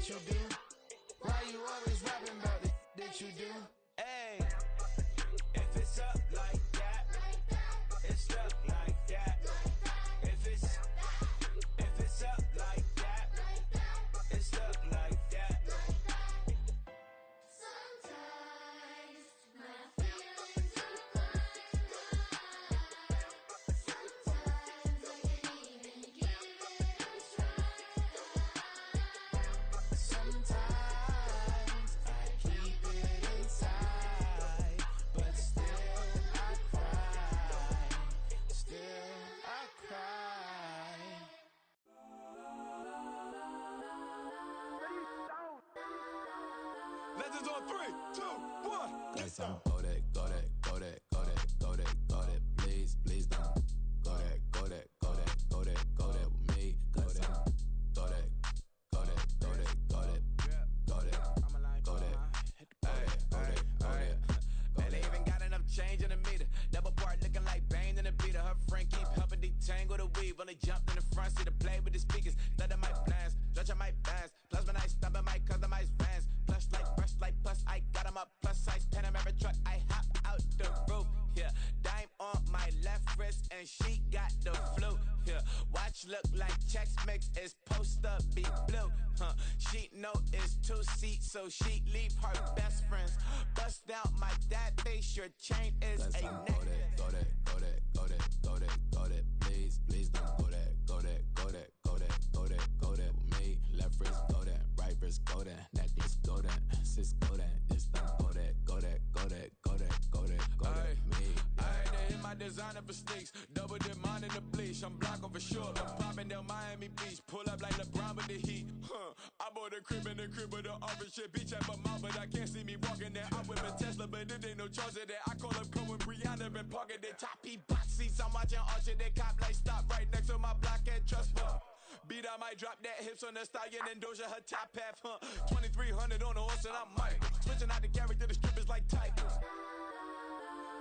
that you do? Why you always rapping about the that you do? Hey, if it's up like that, it's stuck like that. If it's up like that, it's stuck like that. Sometimes my feelings are blind. Sometimes I can't even give it a try. Sometimes I keep it inside, but still I cry. Still I cry. Legends on 3, 2, 1. That's on go that, go that, go that, go that, go that, go that. Please, please don't go that, go that, go that, go that, go that with me. Go that, go that, go that, go that, go that, go that, go that, go that. Man, they even got enough change in the meter. Double part looking like Bane in the beater. Her friend keep helping detangle the weave. Only jumped in the front seat to play with the speakers. Let my plans, stretch on my bands. Plus when I stumble my customized vans. Plush like brush like plus I got 'em up. Plus size Panamera truck. I hop out the roof. Yeah, dime on my left wrist and she got the flu. Yeah, watch look like Chex Mix is post up be blue. She know it's 2 seats, so she leave her best friends. Bust out my dad face. Your chain is That's a on neck. go that, go that, go that, go that, go that, go that. Please, please don't go that, go that, go that, go that, go that, go that with me. Left wrist go that, right wrist go that, necklace go that, sis go that, it's don't go that, go that, go that, go that, go that, go that, me. I had to hit my designer for sneaks. Double dip mine in the bleach. I'm blocking for sure. I'm popping down Miami Beach. Pull up like LeBron with the heat. I bought a crib in the crib with the office shit. Beach at my mouth, but I can't see me walking there. I whip a Tesla, but it ain't no charge of that. I call up Pro and Brianna been parking there. Choppy box seats. I'm watching Archer. They cop like stop right next to my block at Trust Fund. Beat, I might drop that hips on the stallion and Doja her top half. 2300 on the horse and I'm Mike. Switching out the character, the strippers like Tigers.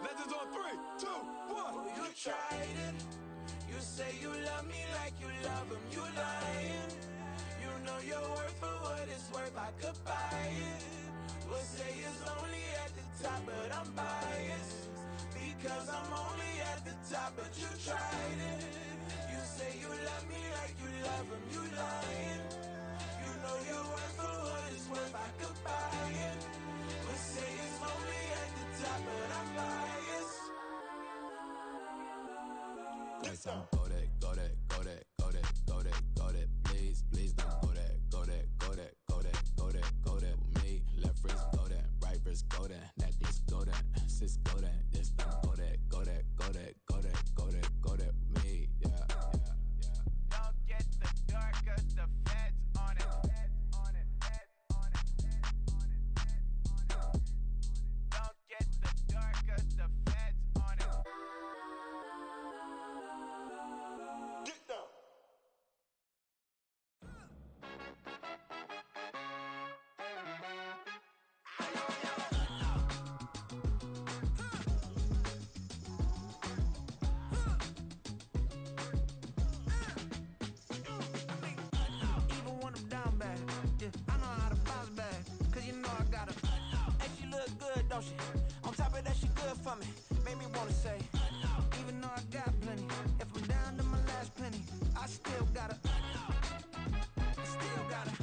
Legends on 3, 2, 1. You tried it. You say you love me like you love him. You lying. You know your worth for what it's worth. I could buy it. We'll say it's only at the top, but I'm biased because I'm only at the top. But you tried it. You say you love me like you love him. You lying. You know your worth for what it's worth. I could buy it. We'll say it's only at the top, but I'm biased. That's on go that, go that, go that, go that, go that, go that. Please, please don't go that, go that, go that, go that, go that, go that with me. Left wrist go that, right wrist go that, necklace go that, sis go that, it's don't go that, go that, go that, go that, go that, go that with me. Yeah, yeah, yeah. Don't get the dark cause the feds on it. Don't get the dark cause the feds on it. Get down. Even when I'm down bad, yeah, I know how to bounce back. Cause you know I got her. And she look good, don't she? On top of that, she good for me. Made me wanna say, even though I got plenty, if I'm down to my last penny, I still got her. Still got her.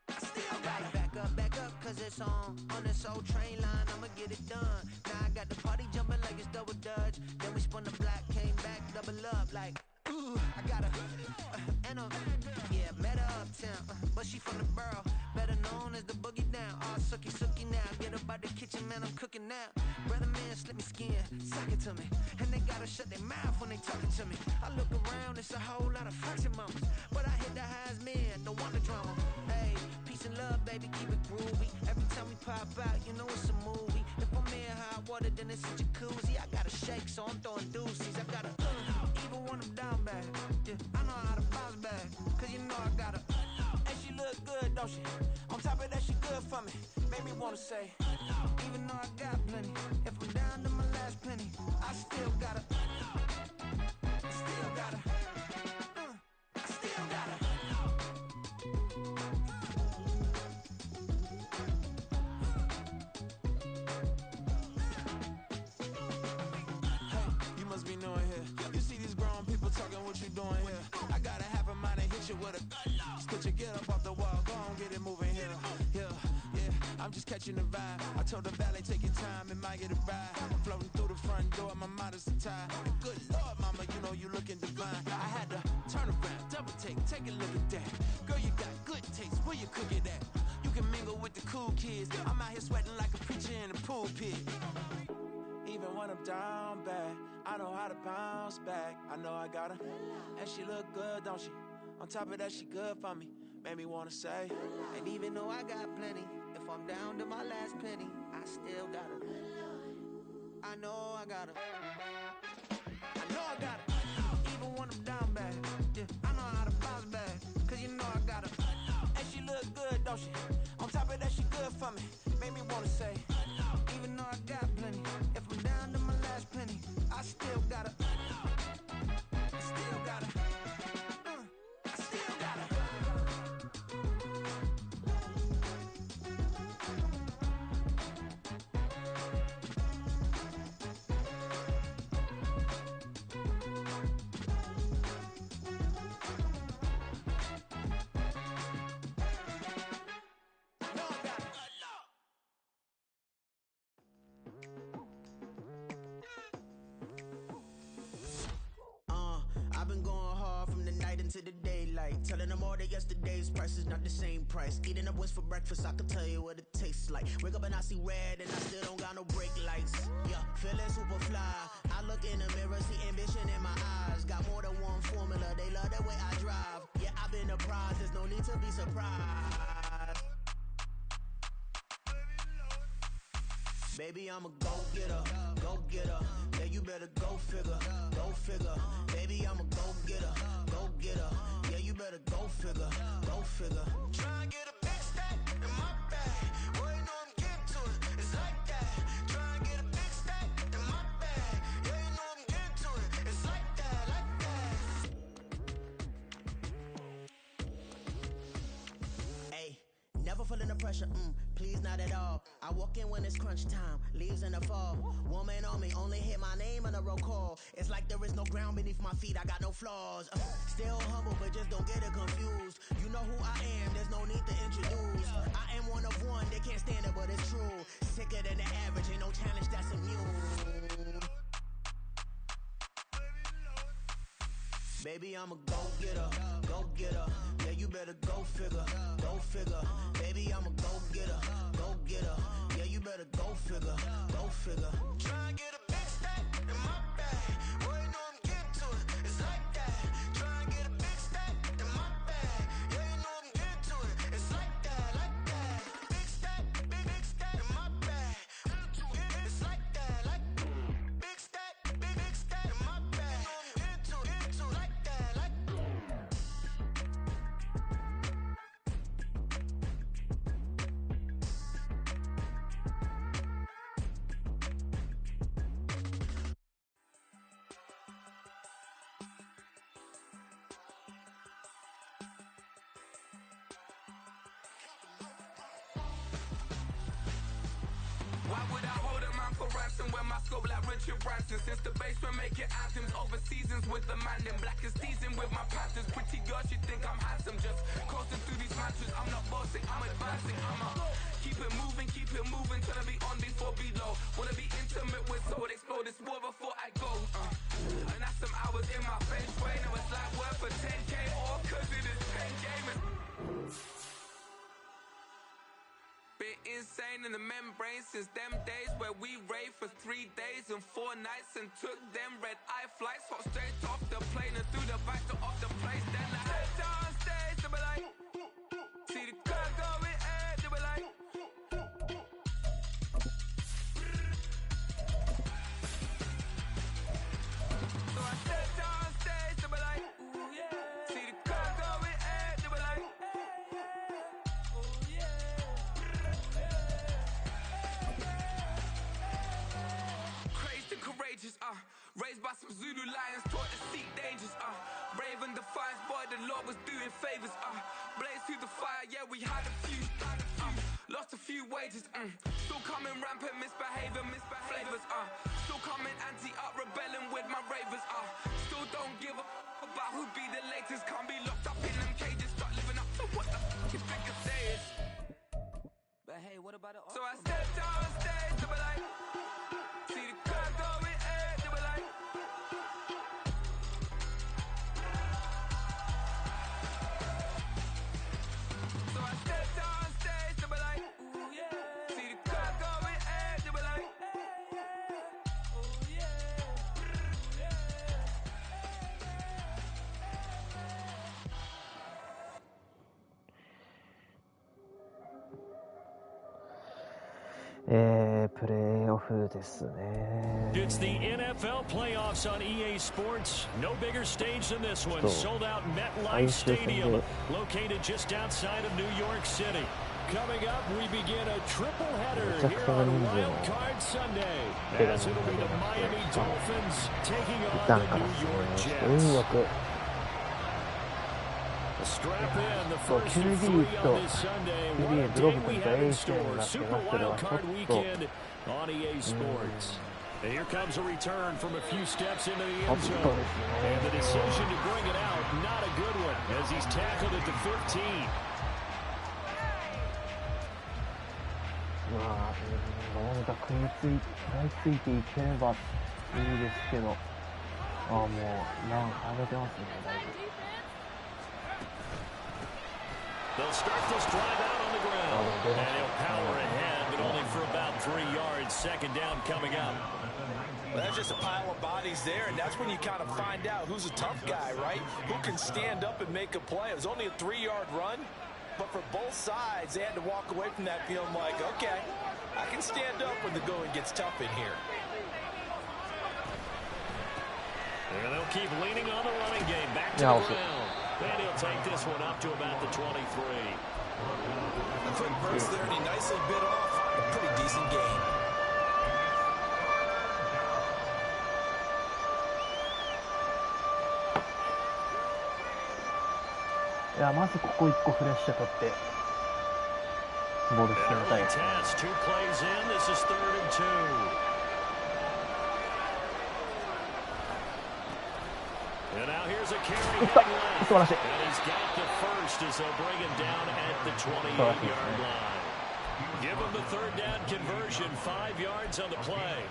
I still got her. Back up, cause it's on this old train line, I'ma get it done. Now I got the party jumping like it's double dutch. Then we spun the block, came back, double up like, ooh, I got her. And yeah, met her uptown, but she from the borough, better known as the boogie down. All sucky now, get up out the kitchen, man, I'm cooking now. Brother man, slip me skin, suck it to me. And they gotta shut their mouth when they talking to me. I look around, it's a whole lot of fraction mamas, but I hit the highs, man, don't want the drama. Hey, peace and love, baby, keep it groovy. Every time we pop out, you know it's a movie. If I'm in hot water, then it's a jacuzzi. I gotta shake, so I'm throwing deuces. I gotta, even when I'm down bad, yeah, I know how to bounce back. Cause you know I got her. And she look good, don't she? On top of that, she good for me. Made me wanna say, even though I got plenty, if I'm down to my last penny, I still got her. Still got her. I still got her. with a just put your get up off the wall, go on, get it moving here, yeah. I'm just catching the vibe. I told the valet, take your time, it might get a ride. Floating through the front door, my mind is tied. Good Lord, mama, you know you looking divine. I had to turn around, double take a look at that. Girl, you got good taste, where you cook it at? You can mingle with the cool kids. I'm out here sweating like a preacher in a pulpit. Even when I'm down bad, I know how to bounce back. I know I got her, and she look good, don't she? On top of that, she good for me. Made me wanna say, And even though I got plenty, if I'm down to my last penny, I still got her. I know I got her. I know I got her. Even when I'm down bad, yeah, I know how to bounce back. Cause you know I got her. and she look good, don't she? On top of that, she good for me. Made me wanna say, Even though I got plenty, if I'm down to my last penny, I still got her. I still got her. I still got her. no, I got it. I've been going hard from the night into the daylight. Telling them all that yesterday's price is not the same price. Eating up wings for breakfast, I can tell you what it tastes like. Wake up and I see red and I still don't got no brake lights. Yeah, feeling super fly. I look in the mirror, see ambition in my eyes. Got more than one formula, they love the way I drive. Yeah, I've been apprised, there's no need to be surprised. Baby, I'm a go-getter, go-getter. Yeah, you better go figure, go figure. Baby, I'm a go-getter, go-getter. Yeah, you better go figure, go figure. Try and get a big stack in my bag. Boy, you know I'm getting to it, it's like that. Try and get a big stack in my bag. Yeah, you know I'm getting to it, it's like that, like that. Hey, never feeling the pressure, please not at all. I walk in when it's crunch time, leaves in the fall. Woman on me, only hit my name on a roll call. It's like there is no ground beneath my feet, I got no flaws. Still humble, but just don't get it confused. You know who I am, there's no need to introduce. I am one of one, they can't stand it, but it's true. Sicker than the average, ain't no challenge that's immune. Baby, I'm a go-getter, go-getter. Yeah, you better go figure, go figure. Baby, I'm a go-getter, go-getter. Yeah, you better go figure, go figure. Try and get a big stack in my bag. Boy, you know I'm getting to it, it's like that. Try and get a big stack in my bag. Yeah, you know I'm getting to it, it's like that, like that. Big stack, big stack in my bag. It's like that, like big stack in my bag. Into like that, like. Why would I hold a man for ransom when my scope like Richard Branson? Since the basement making anthems over seasons with the man in black is teasing with my patterns. Pretty girl, she think I'm handsome. Just coasting through these mantras. I'm not bossing, I'm advancing. I'ma keep it moving, trying to be on before below. Wanna be intimate with soul, explore this war before I go. And that's some hours in my feng shui. Now it's like work for 10K or cause it is 10 gamers. Been insane in the membrane since them days where we raved for 3 days and 4 nights and took them red eye flights, hot straight off the plane and through the back door of the place. Then I head down stage, they be like, see the crowd going air, they be like. So I said down stage, they be like, ooh yeah. See the crowd going air, they be like, oh yeah. Crazed and courageous, raised by some Zulu lions, taught to seek dangers, brave and defiant, boy, the Lord was doing favors, blaze through the fire, yeah, we had a few, lost a few wages, still coming rampant, misbehaving, flavors, still coming anti-up, rebelling with my ravers, still don't give a about who'd be the latest. Can't be locked up in them cages. Start living up to what the fuck you think of saying. But hey, what about it? So I stepped on stage, they were like, see the crowd going air, they were like. So I stepped on stage, they were like, ooh yeah. See the crowd going air, they were like, ooh yeah, ooh yeah. プレーオフですね。 It's the NFL playoffs on EA Sports. No bigger stage than this one. Sold out MetLife Stadium, located just outside of New York City. Coming up, we begin a triple header here on Wild Card Sunday, as it'll be the Miami Dolphins taking on the New York Jets. Strap in the first three on this Sunday. What a day we have in store. Super Wild Card Weekend on EA Sports. And here comes a return from a few steps into the end zone. And the decision to bring it out, not a good one, as he's tackled at the 15. 何か食らいついていければいいですけど、もう上げてますね、だいぶ。 They'll start this drive out on the ground. And he'll power ahead, but only for about 3 yards. Second down coming up. Well, that's just a pile of bodies there, and that's when you kind of find out who's a tough guy, right? Who can stand up and make a play. It was only a 3-yard run, but for both sides, they had to walk away from that feeling like, okay, I can stand up when the going gets tough in here. And they'll keep leaning on the running game. Back to the ground. And he'll take this one up to about the 23. A quick burst there, and he nicely bit off a pretty decent gain. いや、まずここ1個フレッシュ取ってボール進めたい。 Two plays in. This is 3rd and 2. And now here's a carry heading left. And he's got the first as they'll bring him down at the 28-yard line. Give him the 3rd down conversion, 5 yards on the play.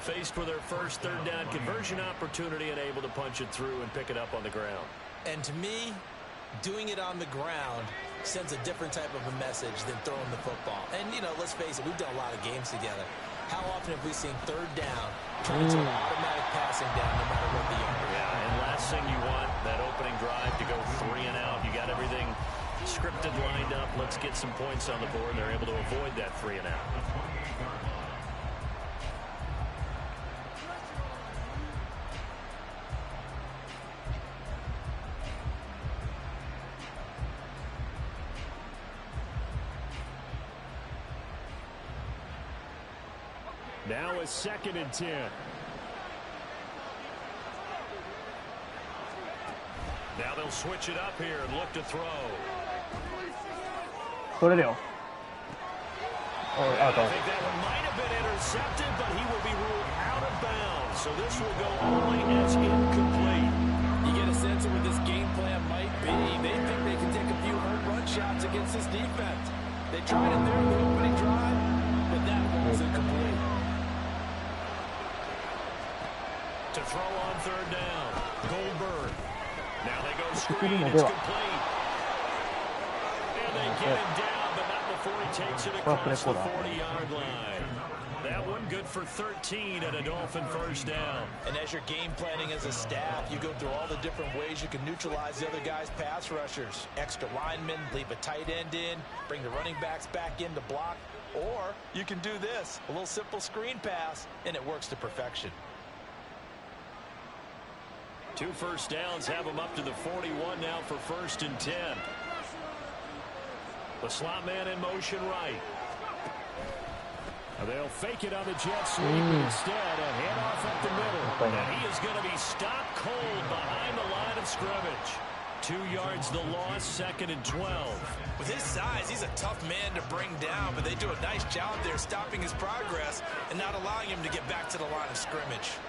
Faced with their first 3rd down conversion opportunity and able to punch it through and pick it up on the ground. And to me, doing it on the ground sends a different type of a message than throwing the football. And, you know, let's face it, we've done a lot of games together. How often have we seen 3rd down turn into an automatic passing down no matter what the yard? Yeah, and last thing you want, that opening drive to go 3 and out. You got everything scripted, lined up. Let's get some points on the board. They're able to avoid that 3 and out. Now a 2nd and 10. Now they'll switch it up here and look to throw. 取れるよ。 I think that one might have been intercepted, but he will be ruled out of bounds. So this will go only as incomplete. You get a sense of what this game plan might be. They think they can take a few home run shots against this defense. They tried it there in the opening drive, but that one was incomplete. To throw on 3rd down, Goldberg. Now they go screen, it's complete. And they get him down, but not before he takes it across the 40-yard line. That one good for 13 and a Dolphin 1st down. And as you're game planning as a staff, you go through all the different ways you can neutralize the other guy's pass rushers. Extra linemen, leave a tight end in, bring the running backs back in to block. Or you can do this, a little simple screen pass, and it works to perfection. 2 first downs have them up to the 41 now for 1st and 10. The slot man in motion right. They'll fake it on the jet sweep, but instead a handoff up the middle. And he is going to be stopped cold behind the line of scrimmage. 2 yards the loss, 2nd and 12. With his size, he's a tough man to bring down, but they do a nice job there stopping his progress and not allowing him to get back to the line of scrimmage.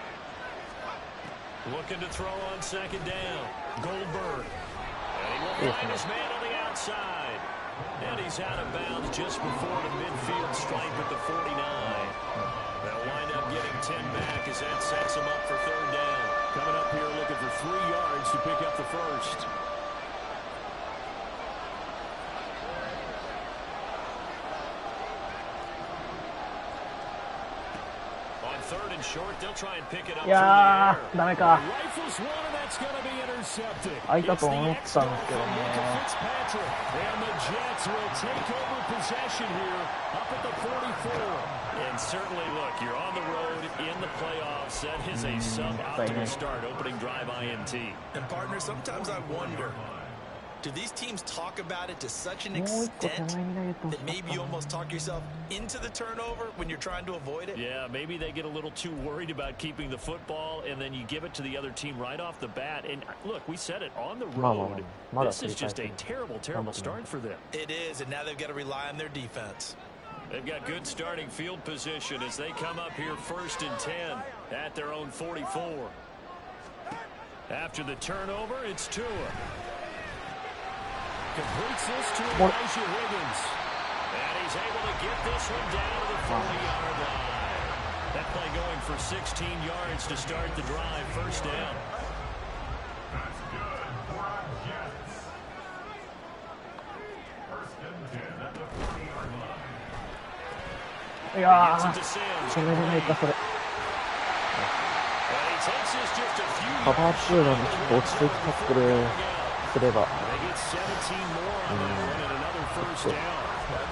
Looking to throw on second down. Goldberg. And he will find his man on the outside. And he's out of bounds just before the midfield stripe at the 49. They'll wind up getting 10 back as that sets him up for third down. Coming up here looking for 3 yards to pick up the first. On third and short, they'll try and pick it up いやー、ダメか。 Rifles one, and that's going to be intercepted. 開いたと思ったんですけどね。 Fitzpatrick, and the Jets will take over possession here up at the 44. And certainly, look, you're on the road in the playoffs. That is a suboptimal start, opening drive INT. And partner, sometimes I wonder, do these teams talk about it to such an extent that maybe you almost talk yourself into the turnover when you're trying to avoid it? Yeah, maybe they get a little too worried about keeping the football, and then you give it to the other team right off the bat. And look, we said it, on the road, this is just a terrible, terrible start for them. It is, and now they've got to rely on their defense. They've got good starting field position as they come up here first and 10 at their own 44. After the turnover, it's Tua. Completes this to NYJ Higgins. And he's able to get this one down to the 40-yard line. That play going for 16 yards to start the drive, first down. That's good for our Jets. First and 10 at the 40-yard line. いやー、止めれないか、それ。カバー2なんで、ちょっと落ち着いてタックルすれば。I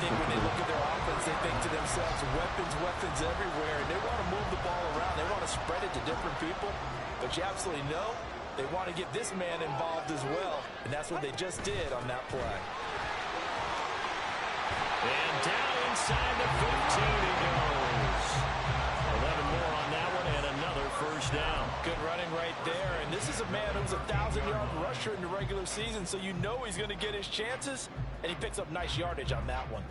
think when they look at their offense, they think to themselves, weapons everywhere, and they want to move the ball around. They want to spread it to different people, but you absolutely know they want to get this man involved as well, and that's what they just did on that play. And down inside the 15 he goes. 11 more on that one, and another first down. Good running right there, and this is a man who's a 1,000-yard rusher in the regular season, so you know he's going to get his chances, and he picks up nice yardage on that one.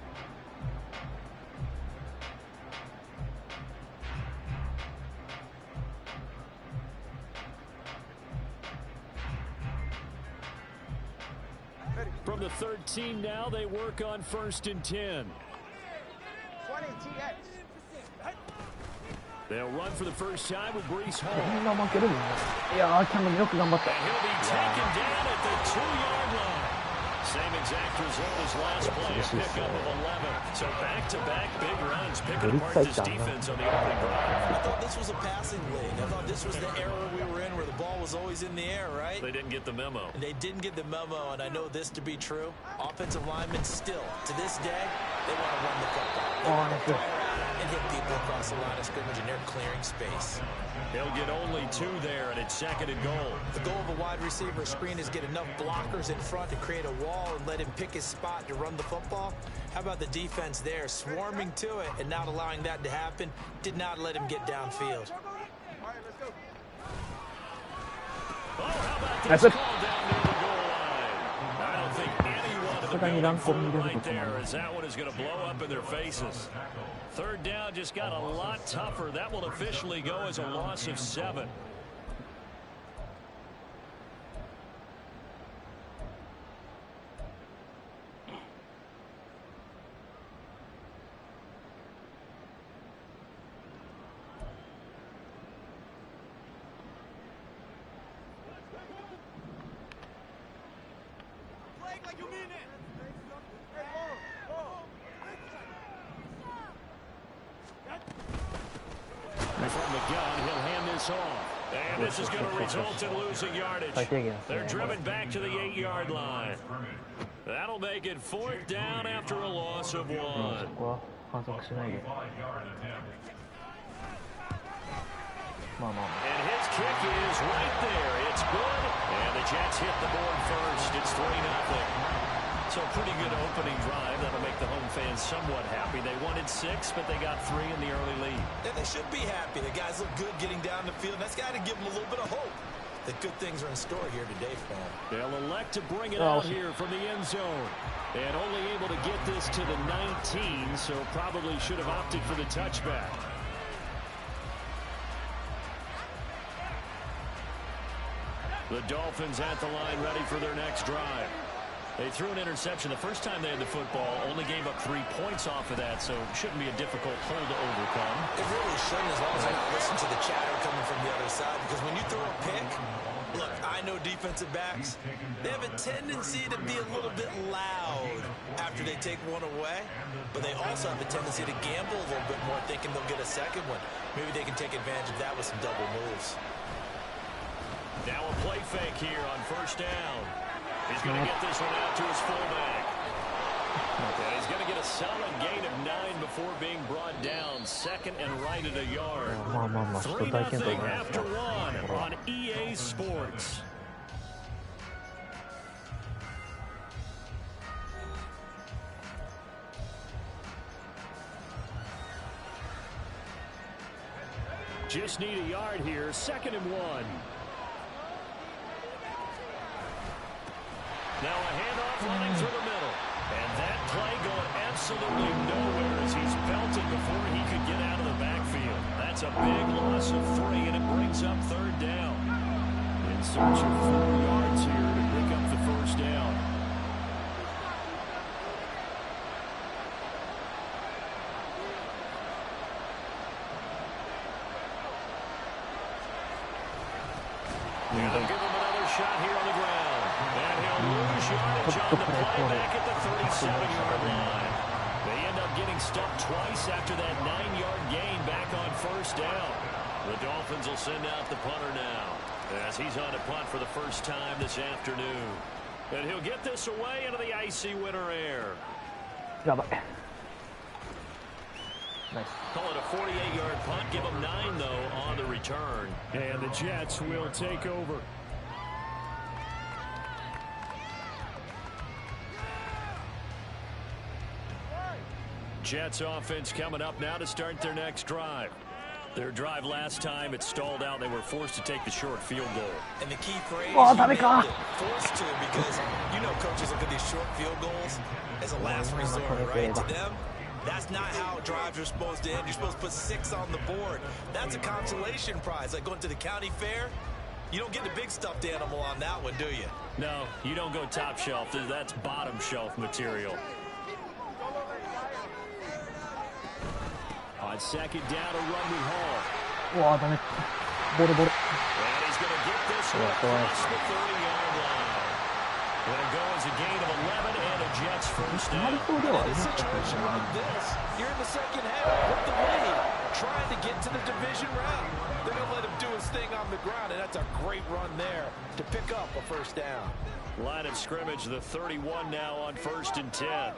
From the 13 now, they work on first and 10. 20 TX. They'll run for the first time with Brees Hall. みんな負けるもんね。いやー、キャメルよく頑張った。 And he'll be taken down at the 2-yard line. Same exact result as last play, a pickup of 11. So back-to-back big runs, picking apart this defense on the opening drive. I thought this was a passing league. I thought this was the era we were in where the ball was always in the air, right? They didn't get the memo. And they didn't get the memo, and I know this to be true. Offensive linemen still, to this day, they want to run the football. They want to throw around and hit people across the line of scrimmage, and they're clearing space. He'll get only 2 there, and it's second and goal. The goal of a wide receiver screen is get enough blockers in front to create a wall and let him pick his spot to run the football. How about the defense there, swarming to it and not allowing that to happen? Did not let him get downfield. Oh, how about this call down near the goal line? I don't think anyone in the building flew right there, as that one is going to blow up in their faces. Third down just got a lot tougher. That will officially go as a loss of 7. From the gun, he'll hand this off. And this is going to result in losing yardage. They're driven back to the 8-yard line. That'll make it 4th down after a loss of 1. And his kick is right there. It's good. And the Jets hit the board first. It's 3-0. So pretty good opening drive. That'll make the home fans somewhat happy. They wanted 6, but they got 3 in the early lead. And they should be happy. The guys look good getting down the field. That's got to give them a little bit of hope that good things are in store here today for them. They'll elect to bring it out here from the end zone. And only able to get this to the 19, so probably should have opted for the touchback. The Dolphins at the line ready for their next drive. They threw an interception the first time they had the football, only gave up 3 points off of that, so it shouldn't be a difficult hole to overcome. It really shouldn't, as long as they're not listening to the chatter coming from the other side, because when you throw a pick, look, I know defensive backs, they have a tendency to be a little bit loud after they take one away, but they also have a tendency to gamble a little bit more, thinking they'll get a second one. Maybe they can take advantage of that with some double moves. Now a play fake here on first down. He's going to get this one out to his fullback. And he's going to get a solid gain of 9 before being brought down. Second and right at a yard. 3-0 after 1 on EA Sports. Just need a yard here. 2nd and 1. Now a handoff running through the middle. And that play going absolutely nowhere as he's belted before he could get out of the backfield. That's a big loss of 3, and it brings up 3rd down. In search of 4 yards here to pick up the first down. And they'll give him another shot here on the ground. And he'll lose yardage on the play back at the 37-yard line. They end up getting stuffed twice after that 9-yard gain back on first down. The Dolphins will send out the punter now as he's on to punt for the first time this afternoon. And he'll get this away into the icy winter air. Nice. Call it a 48-yard punt. Give them 9, though, on the return. And the Jets will take over. Jets offense coming up now to start their next drive. Their drive last time, it stalled out. They were forced to take the short field goal. And the key phrase, forced to, because you know coaches look at these short field goals as a last resort, right? To them, that's not how drives are supposed to end. You're supposed to put 6 on the board. That's a consolation prize, like going to the county fair. You don't get the big stuffed animal on that one, do you? No, you don't go top shelf. That's bottom shelf material. On 2nd down, a run with Hall. Wow, damn it. Ball. And he's going to get this one across the 30-yard line. It'll go as a gain of 11 and a Jets first down. In a situation like this, you're in the second half with the lead, trying to get to the division round. They're going to let him do his thing on the ground, and that's a great run there to pick up a first down. Line of scrimmage, the 31 now on 1st and 10.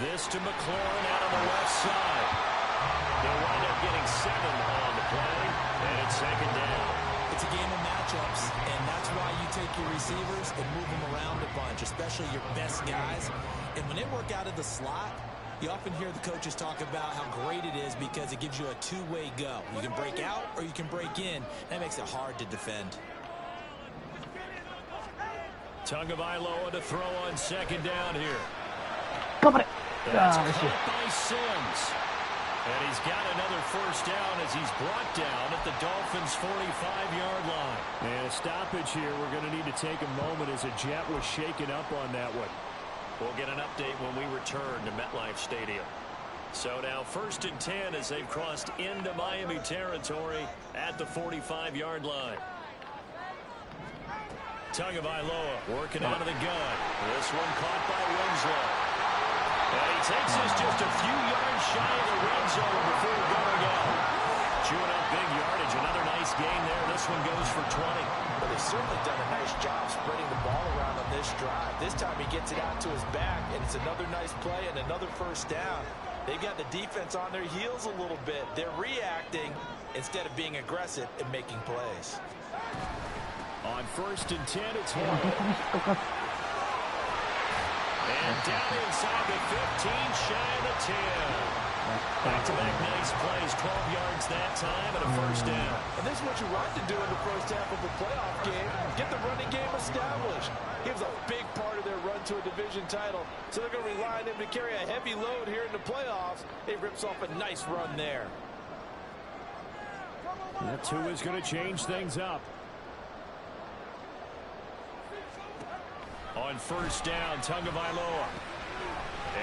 This to McLaurin out on the left side. They'll wind up getting 7 on the play, and it's 2nd down. It's a game of matchups, and that's why you take your receivers and move them around a bunch, especially your best guys. And when they work out of the slot, you often hear the coaches talk about how great it is because it gives you a two-way go. You can break out or you can break in. That makes it hard to defend. Tagovailoa to throw on 2nd down here. That's caught by Sims. And he's got another first down as he's brought down at the Dolphins' 45-yard line. And a stoppage here. We're going to need to take a moment as a Jet was shaken up on that one. We'll get an update when we return to MetLife Stadium. So now 1st and 10 as they've crossed into Miami territory at the 45-yard line. Tagovailoa working out of the gun. This one caught by Winslow. And he takes us just a few yards shy of the red zone before going out. Chewing up big yardage. Another nice gain there. This one goes for 20. But they've certainly done a nice job spreading the ball around on this drive. This time he gets it out to his back, and it's another nice play and another first down. They've got the defense on their heels a little bit. They're reacting instead of being aggressive and making plays. On 1st and 10, it's Hall. And down inside the 15, shy of the 10. Back-to-back nice plays, 12 yards that time, and a first down. And this is what you want to do in the first half of a playoff game. Get the running game established. He was a big part of their run to a division title, so they're going to rely on him to carry a heavy load here in the playoffs. He rips off a nice run there. That's who is going to change things up. On first down, Tagovailoa.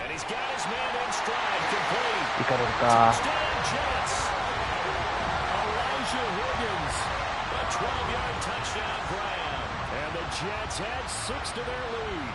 And he's got his man in stride, complete. Touchdown, Jets. Elijah Higgins. A 12-yard touchdown grab. And the Jets had 6 to their lead.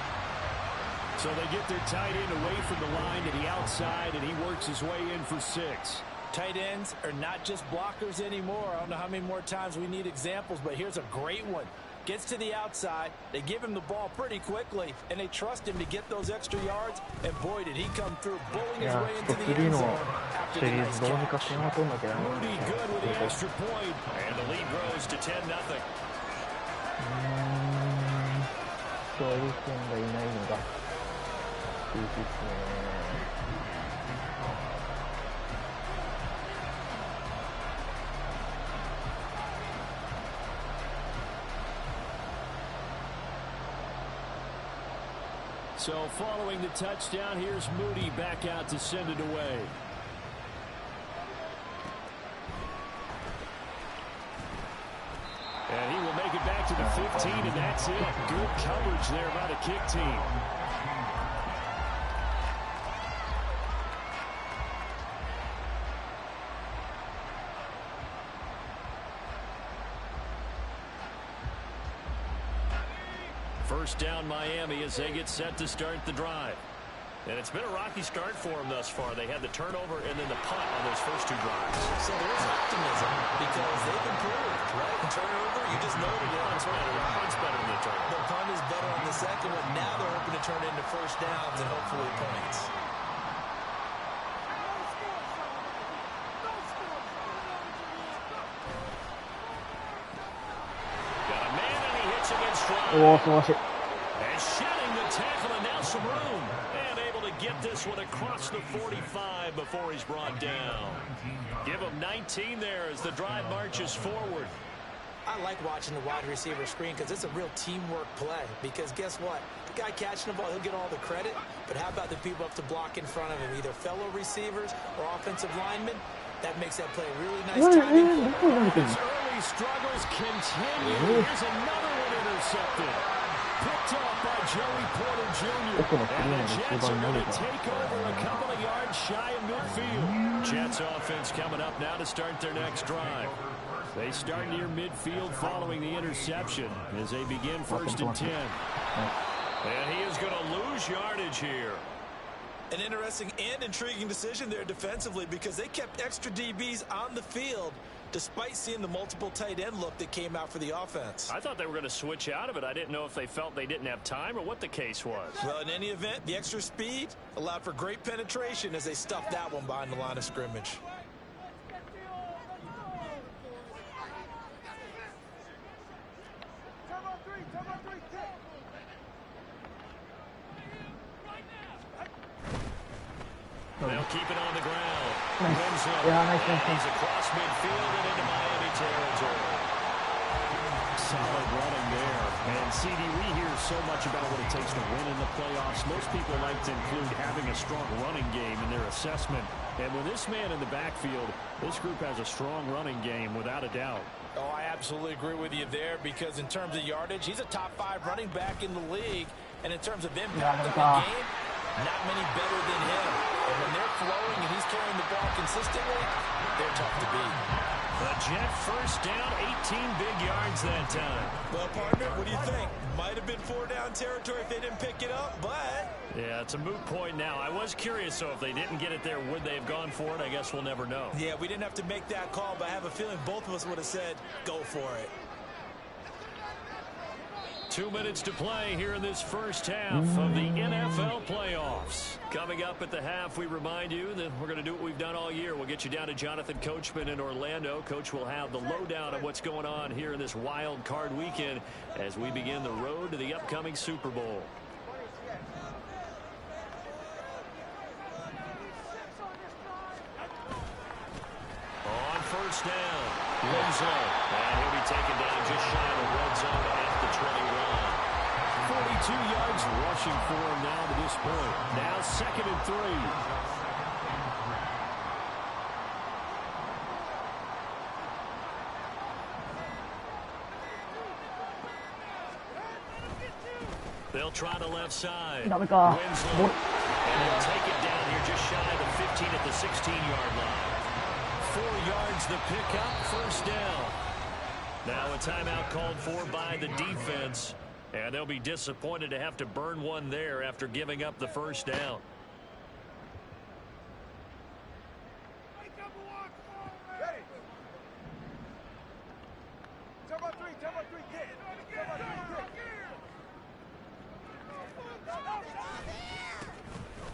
So they get their tight end away from the line to the outside, and he works his way in for 6. Tight ends are not just blockers anymore. I don't know how many more times we need examples, but here's a great one. Gets to the outside, they give him the ball pretty quickly, and they trust him to get those extra yards, and boy, did he come through, bowling his way into the end zone after the nice catch. Rudy good with the extra point, and the lead grows to 10-0. 勝利点がいないのが厳しいですね。So following the touchdown, here's Moody back out to send it away. And he will make it back to the 15, and that's it. Good coverage there by the kick team. First down Miami as they get set to start the drive. And it's been a rocky start for them thus far. They had the turnover and then the punt on those first 2 drives. So there's optimism because they've improved, right? The turnover, you just noted it. Punt's better than the turnover. The punt is better on the second one. Now they're hoping to turn it into first downs and hopefully points. Got a man and he hits against stride. And shedding the tackle and now some room. And able to get this one across the 45 before he's brought down. Give him 19 there as the drive marches forward. I like watching the wide receiver screen because it's a real teamwork play. Because guess what? The guy catching the ball, he'll get all the credit. But how about the people up to block in front of him? Either fellow receivers or offensive linemen. That makes that play a really nice timing. His early struggles continue. Here's another one intercepted. Picked off by Joey Porter Jr. And the Jets are going to take over a couple of yards shy of midfield. Jets offense coming up now to start their next drive. They start near midfield following the interception as they begin first and 10. And he is going to lose yardage here. An interesting and intriguing decision there defensively because they kept extra DBs on the field despite seeing the multiple tight end look that came out for the offense. I thought they were going to switch out of it. I didn't know if they felt they didn't have time or what the case was. Well, in any event, the extra speed allowed for great penetration as they stuffed that one behind the line of scrimmage. They'll keep it on the ground. He's across midfield and into Miami territory. Solid running there. And CD, we hear so much about what it takes to win in the playoffs. Most people like to include having a strong running game in their assessment. And with this man in the backfield, this group has a strong running game without a doubt. Oh, I absolutely agree with you there because in terms of yardage, he's a top 5 running back in the league. And in terms of impact on the game, not many better than him. And when they're flowing and he's carrying the ball consistently, they're tough to beat. The Jet first down, 18 big yards that time. Well, partner, what do you think? Might have been 4-down territory if they didn't pick it up, but... Yeah, it's a moot point now. I was curious, so if they didn't get it there, would they have gone for it? I guess we'll never know. Yeah, we didn't have to make that call, but I have a feeling both of us would have said, go for it. 2 minutes to play here in this first half of the NFL playoffs. Coming up at the half, we remind you that we're going to do what we've done all year. We'll get you down to Jonathan Coachman in Orlando. Coach will have the lowdown of what's going on here in this wild card weekend as we begin the road to the upcoming Super Bowl. On first down, Lozo. And he'll be taken down just shy of the red zone at the 21. 42 yards rushing for him now to this point. Now 2nd and 3. They'll try the left side. ダメか。 Winslow. And they'll take it down here just shy of the 15 at the 16-yard line. 4 yards the pickup, first down. Now a timeout called for by the defense. And they'll be disappointed to have to burn one there after giving up the first down.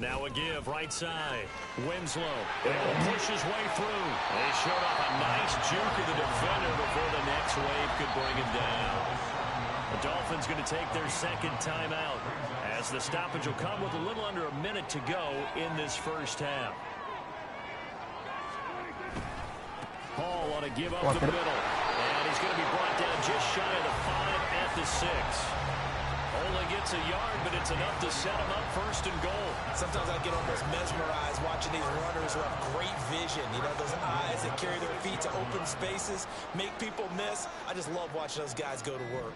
Now a give, right side. Winslow. He'll push his way through. They showed off a nice juke of the defender before the next wave could bring him down. The Dolphins going to take their second timeout as the stoppage will come with a little under a minute to go in this first half. Hall on a give up the middle. And he's going to be brought down just shy of the 5 at the 6. Only gets a yard, but it's enough to set him up first and goal. Sometimes I get almost mesmerized watching these runners who have great vision. You know, those eyes that carry their feet to open spaces, make people miss. I just love watching those guys go to work.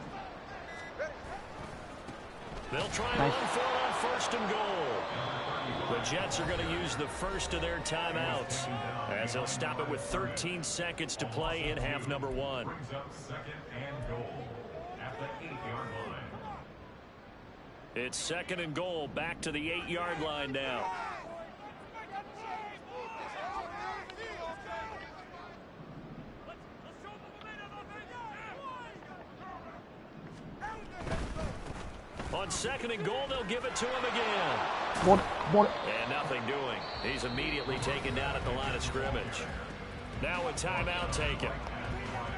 They'll try and run for it on first and goal. The Jets are going to use the first of their timeouts as they'll stop it with 13 seconds to play in half number 1. Brings up second and goal at the 8-yard line. It's second and goal, back to the 8-yard line now. On second and goal, they'll give it to him again. And nothing doing. He's immediately taken down at the line of scrimmage. Now a timeout taken.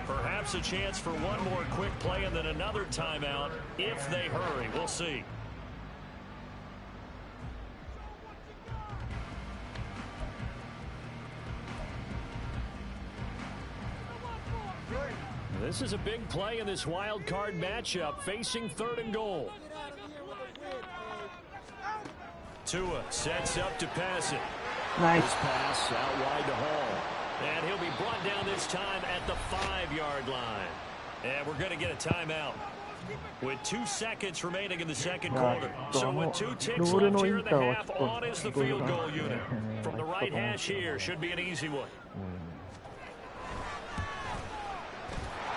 Perhaps a chance for one more quick play and then another timeout if they hurry. We'll see. This is a big play in this wild card matchup, facing third and goal. Tua sets up to pass it. Nice. His pass out wide to Hall. And he'll be brought down this time at the 5-yard line. And we're going to get a timeout with 2 seconds remaining in the second quarter. So with 2 ticks left here in the half, on is the field goal unit. From the right hash here, should be an easy one.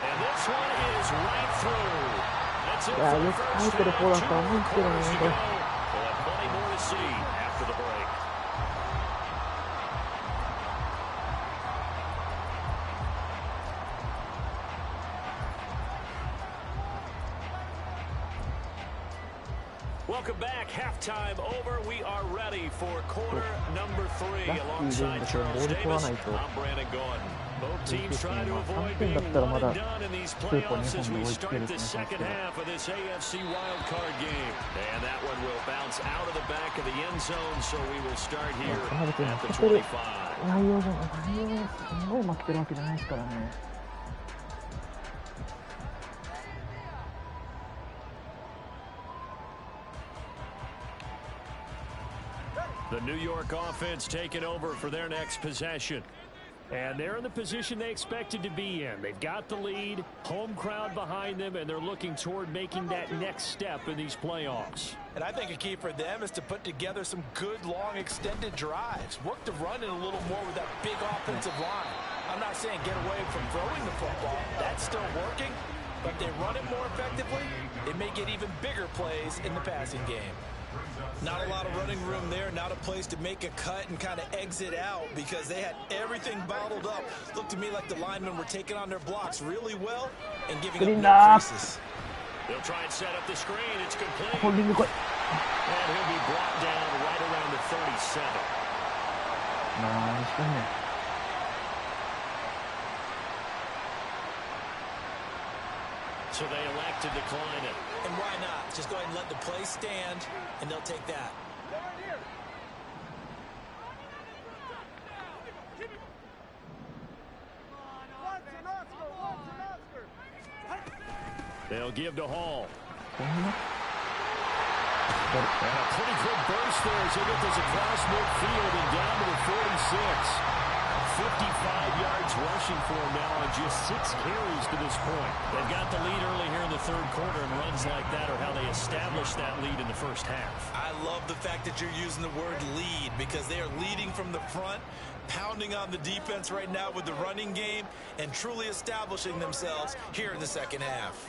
And this one is right through. That's it for the first half. 2 quarters to go. We'll have plenty more to see after the break. Welcome back. Halftime over. We are ready for quarter number 3 alongside Charles Davis. I'm Brandon Gordon. Both teams trying to avoid being one and done in these playoffs as we start the second half of this AFC wildcard game. And that one will bounce out of the back of the end zone, so we will start here at the 25. The New York offense taking over for their next possession. And they're in the position they expected to be in. They've got the lead, home crowd behind them, and they're looking toward making that next step in these playoffs. And I think a key for them is to put together some good, long, extended drives. Work the run in a little more with that big offensive line. I'm not saying get away from throwing the football. That's still working. But if they run it more effectively, they may get even bigger plays in the passing game. Not a lot of running room there, not a place to make a cut and kind of exit out because they had everything bottled up. Looked to me like the linemen were taking on their blocks really well and giving up no traces. They'll try and set up the screen. It's complete. And he'll be brought down right around the 37. So they elect to decline it. And why not? Just go ahead and let the play stand, and they'll take that. They'll give to Hall. And a pretty good burst there as he gets this across midfield and down to the 46. 55 yards rushing for him now on just 6 carries to this point. They've got the lead early here in the third quarter, and runs like that are how they establish that lead in the first half. I love the fact that you're using the word lead because they are leading from the front, pounding on the defense right now with the running game, and truly establishing themselves here in the second half.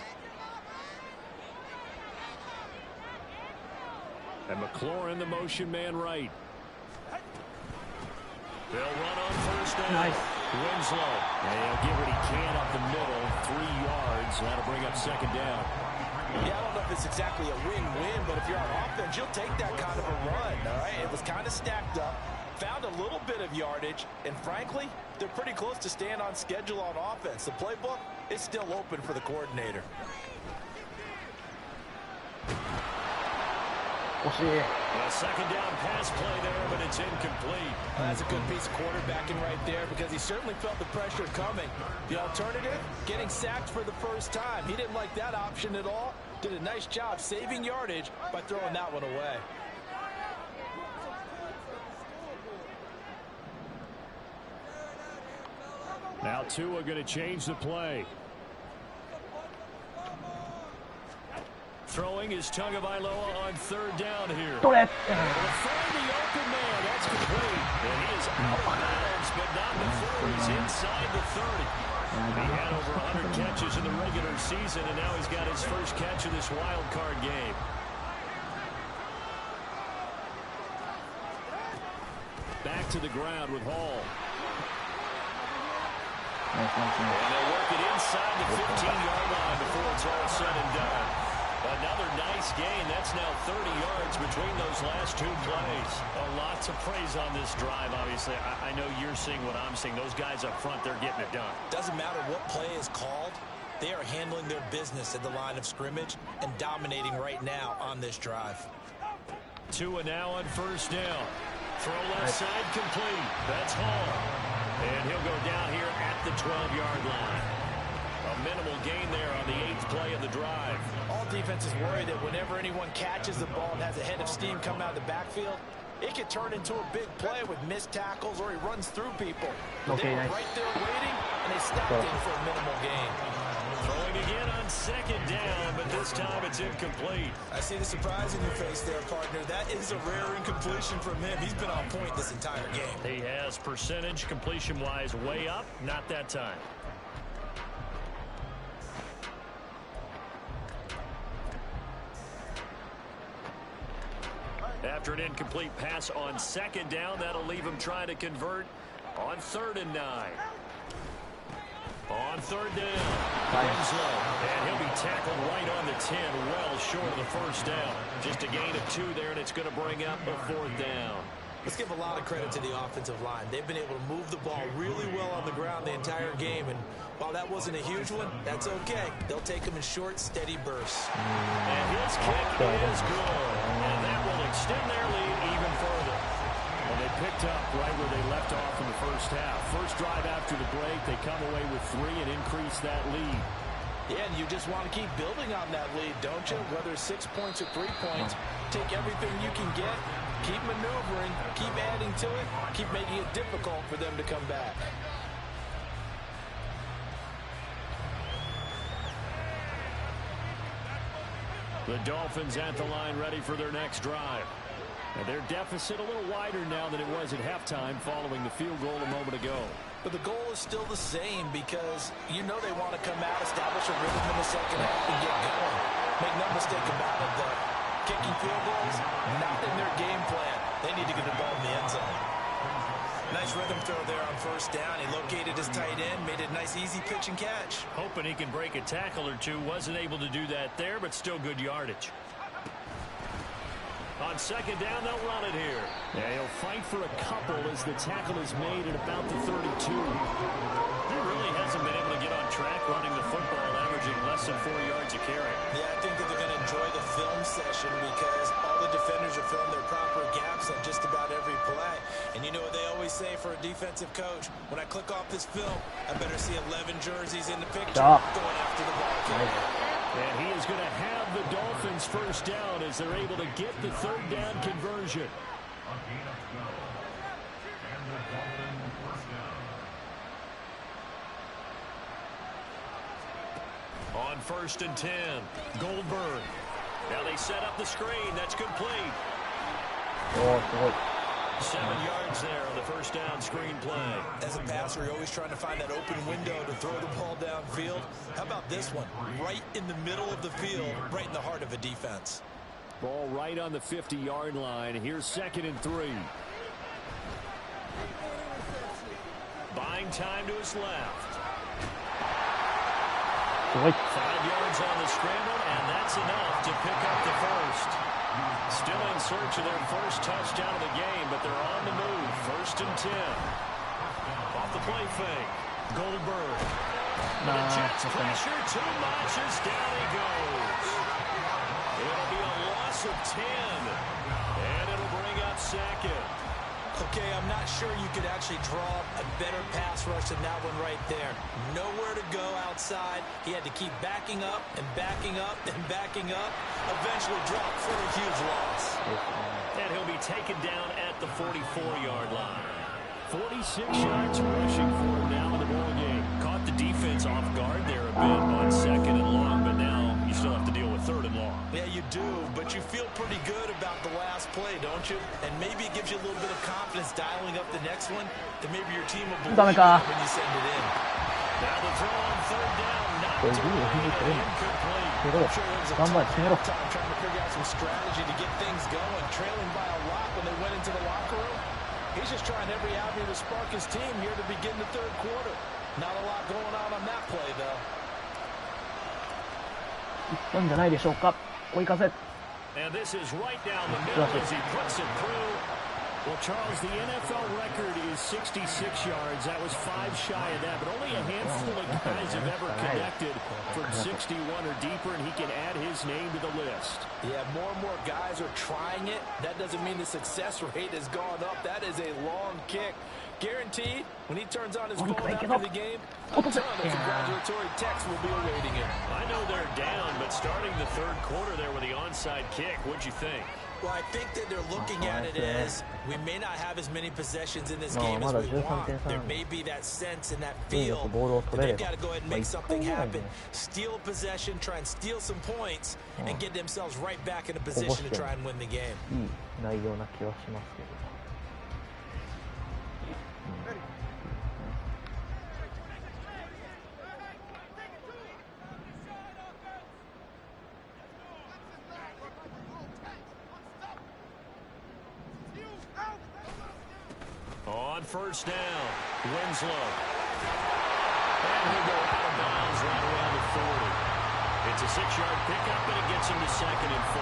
And McLaurin, the motion man right. They'll run on first down. Nice. Winslow. And he'll get what he can up the middle. 3 yards. That'll bring up second down. Yeah, I don't know if it's exactly a win-win, but if you're on offense, you'll take that kind of a run, all right? It was kind of stacked up, found a little bit of yardage, and frankly, they're pretty close to staying on schedule on offense. The playbook is still open for the coordinator. A second down pass play there, but it's incomplete. That's a good piece of quarterbacking right there because he certainly felt the pressure coming. The alternative, getting sacked for the first time. He didn't like that option at all. Did a nice job saving yardage by throwing that one away. Now Tua going to change the play. Throwing is Tagovailoa on third down here. Throw that. Find the open man. That's complete. And he is out of bounds, but not before he's inside the 30. He had over 100 catches in the regular season, and now he's got his first catch of this wild card game. Back to the ground with Hall. And they work it inside the 15-yard line before it's all said and done. Another nice gain. That's now 30 yards between those last 2 plays. A lot to praise on this drive, obviously. I know you're seeing what I'm seeing. Those guys up front, they're getting it done. Doesn't matter what play is called. They are handling their business at the line of scrimmage and dominating right now on this drive. Tua now on first down. Throw left side complete. That's Hall. And he'll go down here at the 12-yard line. A minimal gain there on the 8th play of the drive. All defenses worry that whenever anyone catches the ball and has a head of steam coming out of the backfield, it could turn into a big play with missed tackles or he runs through people. But they were right there waiting, and they stopped him for a minimal gain. Throwing again on second down, but this time it's incomplete. I see the surprise in your face there, partner. That is a rare incompletion from him. He's been on point this entire game. He has percentage completion-wise way up, not that time. After an incomplete pass on second down, that'll leave him trying to convert on 3rd and 9. On 3rd down, Winslow, and he'll be tackled right on the 10, well short of the first down. Just a gain of 2 there, and it's going to bring up a 4th down. Let's give a lot of credit to the offensive line. They've been able to move the ball really well on the ground the entire game, and while that wasn't a huge one, that's okay. They'll take them in short, steady bursts. And his kick is good, and that will extend their lead even further. Well, they picked up right where they left off in the first half. First drive after the break, they come away with 3 and increase that lead. Yeah, and you just want to keep building on that lead, don't you? Whether it's 6 points or 3 points, take everything you can get, keep maneuvering, keep adding to it, keep making it difficult for them to come back. The Dolphins at the line ready for their next drive. And their deficit a little wider now than it was at halftime following the field goal a moment ago. But the goal is still the same because you know they want to come out, establish a rhythm in the second half, and get going. Make no mistake about it, though. Kicking field goals, not in their game plan. They need to get the ball in the end zone. Nice rhythm throw there on first down. He located his tight end, made a nice easy pitch and catch. Hoping he can break a tackle or two. Wasn't able to do that there, but still good yardage. On second down, they'll run it here. Yeah, he'll fight for a couple as the tackle is made at about the 32. He really hasn't been able to get on track running the football, averaging less than 4 yards a carry. Yeah, I think that they're going to enjoy the film session because all the defenders are filling their proper gaps on just about every play. And you know what they always say for a defensive coach? When I click off this film, I better see 11 jerseys in the picture going after the ball carrier. And he is going to have the Dolphins first down as they're able to get the 3rd down conversion. On On 1st and 10, Goldberg. Now they set up the screen. That's complete. 7 yards there on the first down screen play. As a passer, you're always trying to find that open window to throw the ball downfield. How about this one? Right in the middle of the field, right in the heart of a defense. Ball right on the 50-yard line. Here's 2nd and 3. Buying time to his left. 5 yards on the scramble, and that's enough to pick up the first. Still in search of their first touchdown of the game, but they're on the move. 1st and 10. Off the play fake. Goldberg. The Jets pressure too much as down he goes. It'll be a loss of 10, and it'll bring up 2nd. Okay, I'm not sure you could actually draw a better pass rush than that one right there. Nowhere to go outside. He had to keep backing up and backing up and backing up. Eventually dropped for a huge loss. And he'll be taken down at the 44-yard line. 46 yards rushing for him now in the ball game. Caught the defense off guard there a bit on 2nd and long, but now you still have to deal with 3rd and long. Yeah, you do, but you feel pretty good about the last play, don't you? And maybe it gives you a little bit of confidence dialing up the next one, that maybe your team will believe it when you send it in. Now the throw on 3rd down, not to incomplete. I'm sure it was a tough time trying to figure out some strategy to get things going, trailing by a lot when they went into the locker room. He's just trying every avenue to spark his team here to begin the 3rd quarter. Not a lot going on that play, though. いったんじゃないでしょうか。追い風。 And this is right down the middle as he puts it through. Well, Charles, the NFL record is 66 yards. That was 5 shy of that, but only a handful of guys have ever connected from 61 or deeper, and he can add his name to the list. Yeah, more and more guys are trying it. That doesn't mean the success rate has gone up. That is a long kick. Guaranteed, when he turns on his phone after the game, a ton of congratulatory texts will be awaiting him. I know they're down, but starting the 3rd quarter there with the onside kick, what'd you think? Well, I think that they're looking at it as we may not have as many possessions in this game as we want. There may be that sense and that feel, but they've got to go ahead and make something happen. Steal possession, try and steal some points, and get themselves right back in a position to try and win the game. いい内容な気はしますけど。On 1st down, Winslow. And he'll go out of bounds right around the 40. It's a 6-yard pickup, and it gets him to 2nd and 4.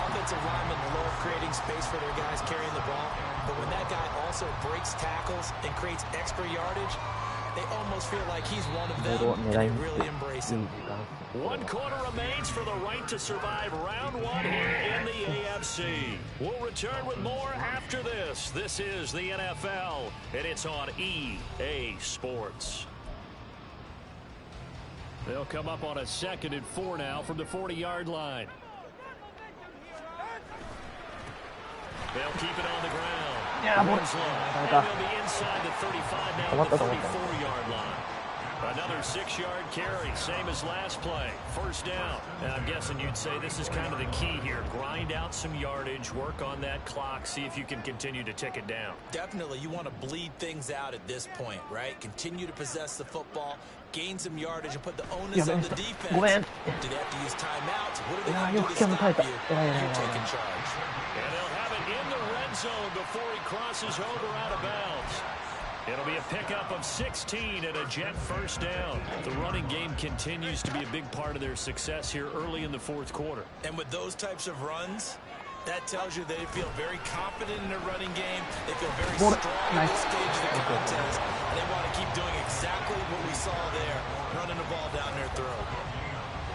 Offensive linemen love creating space for their guys carrying the ball, but when that guy also breaks tackles and creates extra yardage, they almost feel like he's one of them, and they really embrace him. 1 quarter remains for the right to survive round 1 here in the AFC. We'll return with more after this. This is the NFL, and it's on EA Sports. They'll come up on a 2nd and 4 now from the 40-yard line. They'll keep it on the ground. Winslow. And they'll be inside the 35 now at the 34-yard line. Another 6-yard carry, same as last play. 1st down. And I'm guessing you'd say this is kind of the key here. Grind out some yardage, work on that clock, see if you can continue to tick it down. Definitely, you want to bleed things out at this point, right? Continue to possess the football, gain some yardage, and put the onus on the defense. Do they have to use timeouts? What do they have to do to stop you? You're taking charge. And they'll have it in the red zone before he crosses over out of bounds. It'll be a pickup of 16 and a Jet 1st down. The running game continues to be a big part of their success here early in the 4th quarter. And with those types of runs, that tells you they feel very confident in their running game. They feel very strong at this stage of the contest. And they want to keep doing exactly what we saw there, running the ball down their throat.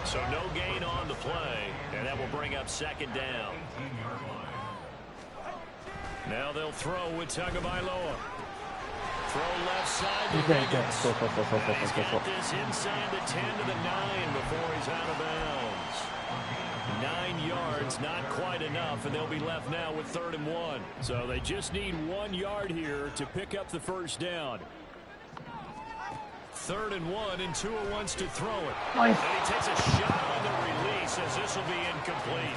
So no gain on the play, and that will bring up 2nd down. Now they'll throw with Tagovailoa. Throw left side to Higgins. He's got this inside the 10 to the 9 before he's out of bounds. 9 yards, not quite enough, and they'll be left now with 3rd and 1. So they just need 1 yard here to pick up the 1st down. 3rd and 1, and Tua wants to throw it. Nice. And he takes a shot on the release as this will be incomplete.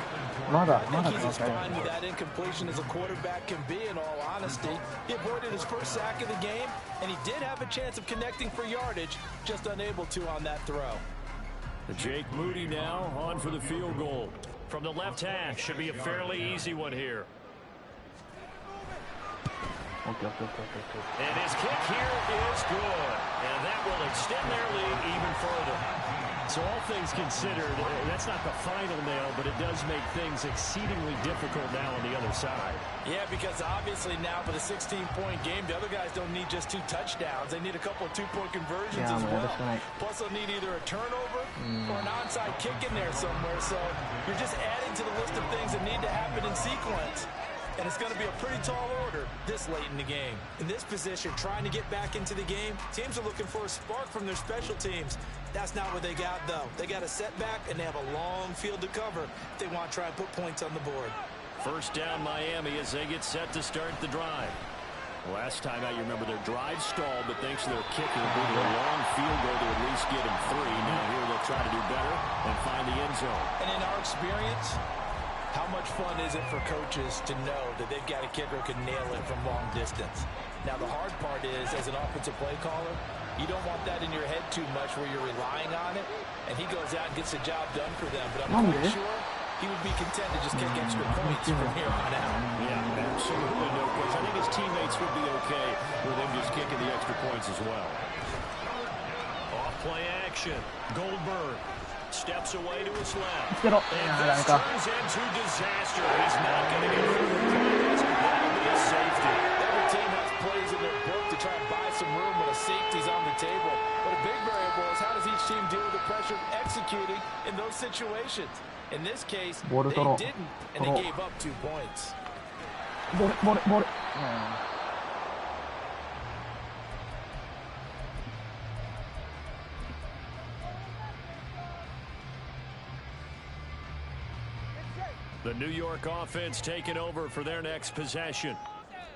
I think he's as fine with that incompletion as a quarterback can be, in all honesty. He avoided his first sack of the game, and he did have a chance of connecting for yardage, just unable to on that throw. Jake Moody now on for the field goal. From the left hash, should be a fairly easy one here. And his kick here is good. And that will extend their lead even further. So all things considered, that's not the final nail, but it does make things exceedingly difficult now on the other side. Yeah, because obviously now for the 16-point game, the other guys don't need just 2 touchdowns. They need a couple of 2-point conversions as well. Plus they'll need either a turnover or an onside kick in there somewhere. So you're just adding to the list of things that need to happen in sequence. And it's going to be a pretty tall order this late in the game. In this position, trying to get back into the game, teams are looking for a spark from their special teams. That's not what they got, though. They got a setback, and they have a long field to cover if they want to try and put points on the board. First down, Miami, as they get set to start the drive. Last time out, you remember their drive stalled, but thanks to their kicker, moving a long field goal to at least get him 3. Now here they'll try to do better and find the end zone. And in our experience, how much fun is it for coaches to know that they've got a kicker who can nail it from long distance? Now, the hard part is, as an offensive play caller, you don't want that in your head too much where you're relying on it, and he goes out and gets the job done for them. But I'm pretty sure he would be content to just kick extra points from here on out. Yeah, absolutely no question. I think his teammates would be okay with him just kicking the extra points as well. Off play action. Goldberg steps away to his left. And this turns into disaster. He's not going to get through. That'll be a safety. Every team has plays in their book to try and buy some room when a safety's on the table. But a big variable is how does each team deal with the pressure of executing in those situations. In this case, they didn't, and they gave up 2 points. The New York offense taking over for their next possession.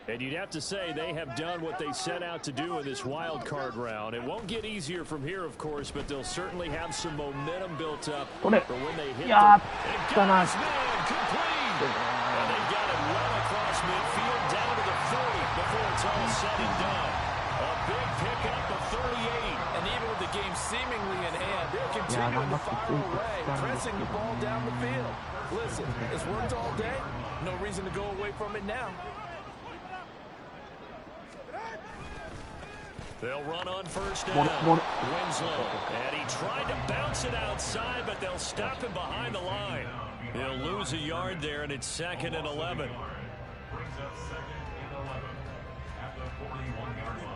And you'd have to say they have done what they set out to do in this wild card round. It won't get easier from here, of course, but they'll certainly have some momentum built up for when they hit And got his man complete. And they got it well across midfield down to the 40 before it's all said and done. A big pickup of 38. And even with the game seemingly in hand, they're continuing to fire away, pressing the ball down the field. Listen, it's worked all day. No reason to go away from it now. They'll run on first down. Winslow. And he tried to bounce it outside, but they'll stop him behind the line. He'll lose a yard there, and it's 2nd and 11. Brings up 2nd and 11 at the 41-yard line.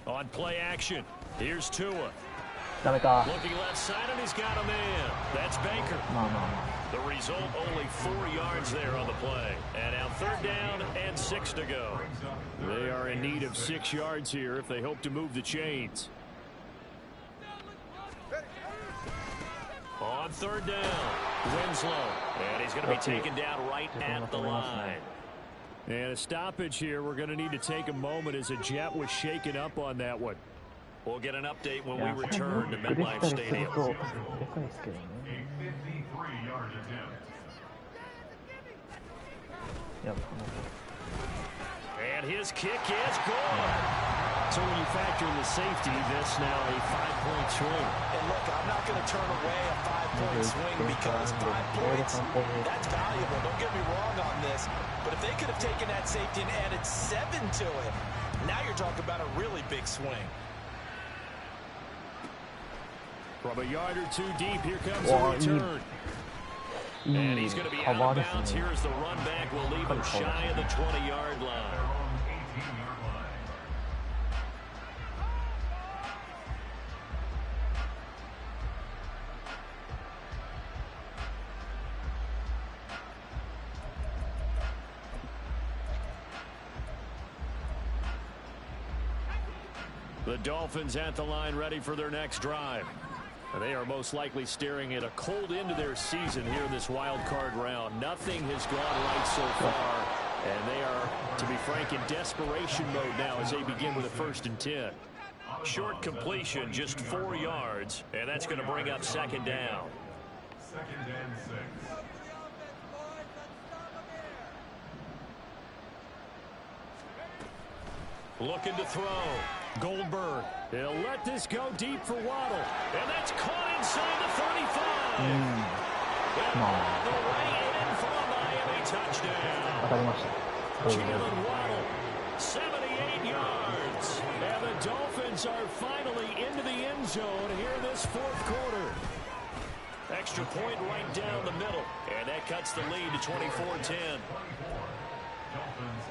On play action, here's Tua. Looking left side, and he's got a man. That's Baker. The result, only 4 yards there on the play. And now 3rd down and 6 to go. They are in need of 6 yards here if they hope to move the chains. On 3rd down, Winslow. And he's going to be taken down right at the line. And a stoppage here. We're going to need to take a moment as a Jet was shaken up on that one. We'll get an update when we return to MetLife Stadium. 53-yard attempt. And his kick is good. So when you factor in the safety, this now a 5-point swing. And look, I'm not going to turn away a 5-point swing because 5 points, that's valuable. Don't get me wrong on this. But if they could have taken that safety and added 7 to it, now you're talking about a really big swing. From a yard or 2 deep, here comes a return. And he's going to be out of bounds. Here as the run back will leave him shy of the 20-yard line. The Dolphins at the line ready for their next drive. They are most likely staring at a cold end to their season here in this wild card round. Nothing has gone right so far, and they are, to be frank, in desperation mode now as they begin with a 1st and 10. Short completion, just 4 yards, and that's going to bring up 2nd down. 2nd and 6. Looking to throw. Goldberg. He'll let this go deep for Waddle. And that's caught inside the 35. And all the way in for a Miami touchdown. Jalen Waddle, 78 yards. And the Dolphins are finally into the end zone here in this 4th quarter. Extra point right down the middle. And that cuts the lead to 24-10. Dolphins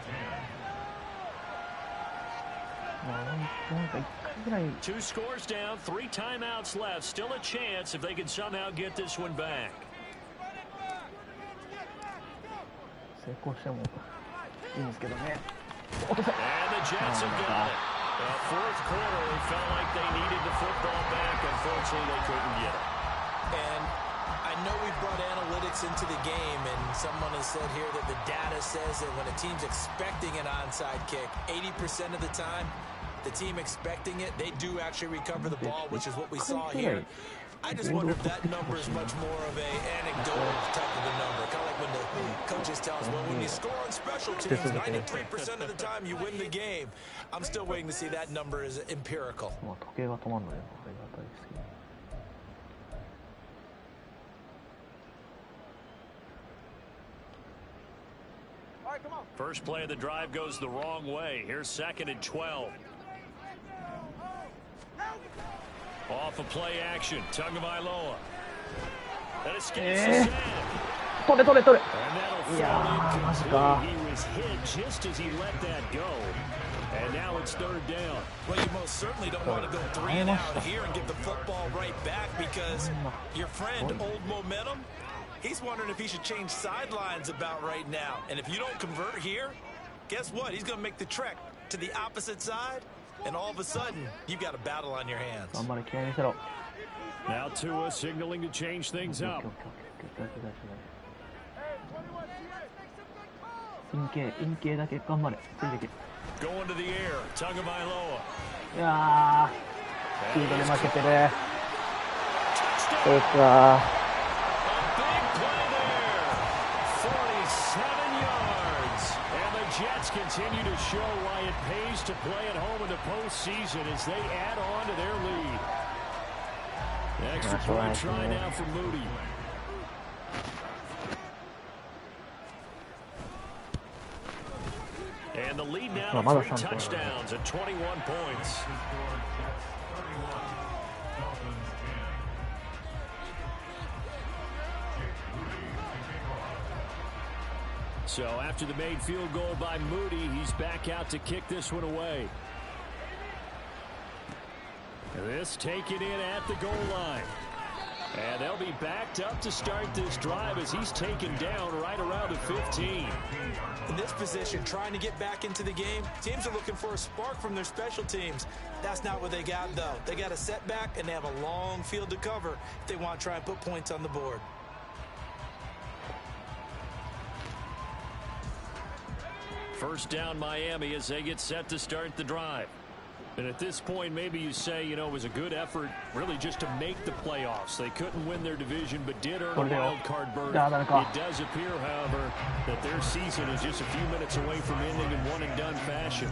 2 scores down, 3 timeouts left. Still a chance if they can somehow get this one back. And the Jets have got it. The 4th quarter, it felt like they needed the football back. Unfortunately, they couldn't get it. And I know we brought analytics into the game, and someone has said here that the data says that when a team's expecting an onside kick, 80% of the time, the team expecting it, they do actually recover the ball, which is what we saw here. I just wonder if that number is much more of a anecdotal type of a number. Kind of like when the coaches tell us, well, when you score on special teams, 93% of the time you win the game. I'm still waiting to see that number is empirical. First play of the drive goes the wrong way. Here's 2nd and 12. Off of play action, Tagovailoa. That escapes the sack. And that'll fall incomplete. He was hit just as he let that go. And now it's 3rd down. Well, you most certainly don't want to go 3 and out here and give the football right back, because your friend, Old Momentum, he's wondering if he should change sidelines about right now. And if you don't convert here, guess what? He's going to make the trek to the opposite side. And all of a sudden, you've got a battle on your hands. Now Tua signaling to change things up. Going to the air, Tagovailoa. Touchdown. 47 yards. And the Jets continue to show why it pays to play at home in the postseason as they add on to their lead. Extra point try now for Moody. And the lead now to 3 touchdowns at 21 points. So after the made field goal by Moody, he's back out to kick this one away. This taken in at the goal line. And they'll be backed up to start this drive as he's taken down right around the 15. In this position, trying to get back into the game, teams are looking for a spark from their special teams. That's not what they got, though. They got a setback, and they have a long field to cover if they want to try and put points on the board. First down Miami as they get set to start the drive. And at this point, maybe you say, you know, it was a good effort really just to make the playoffs. They couldn't win their division, but did earn a wild card berth. It does appear, however, that their season is just a few minutes away from ending in one-and-done fashion.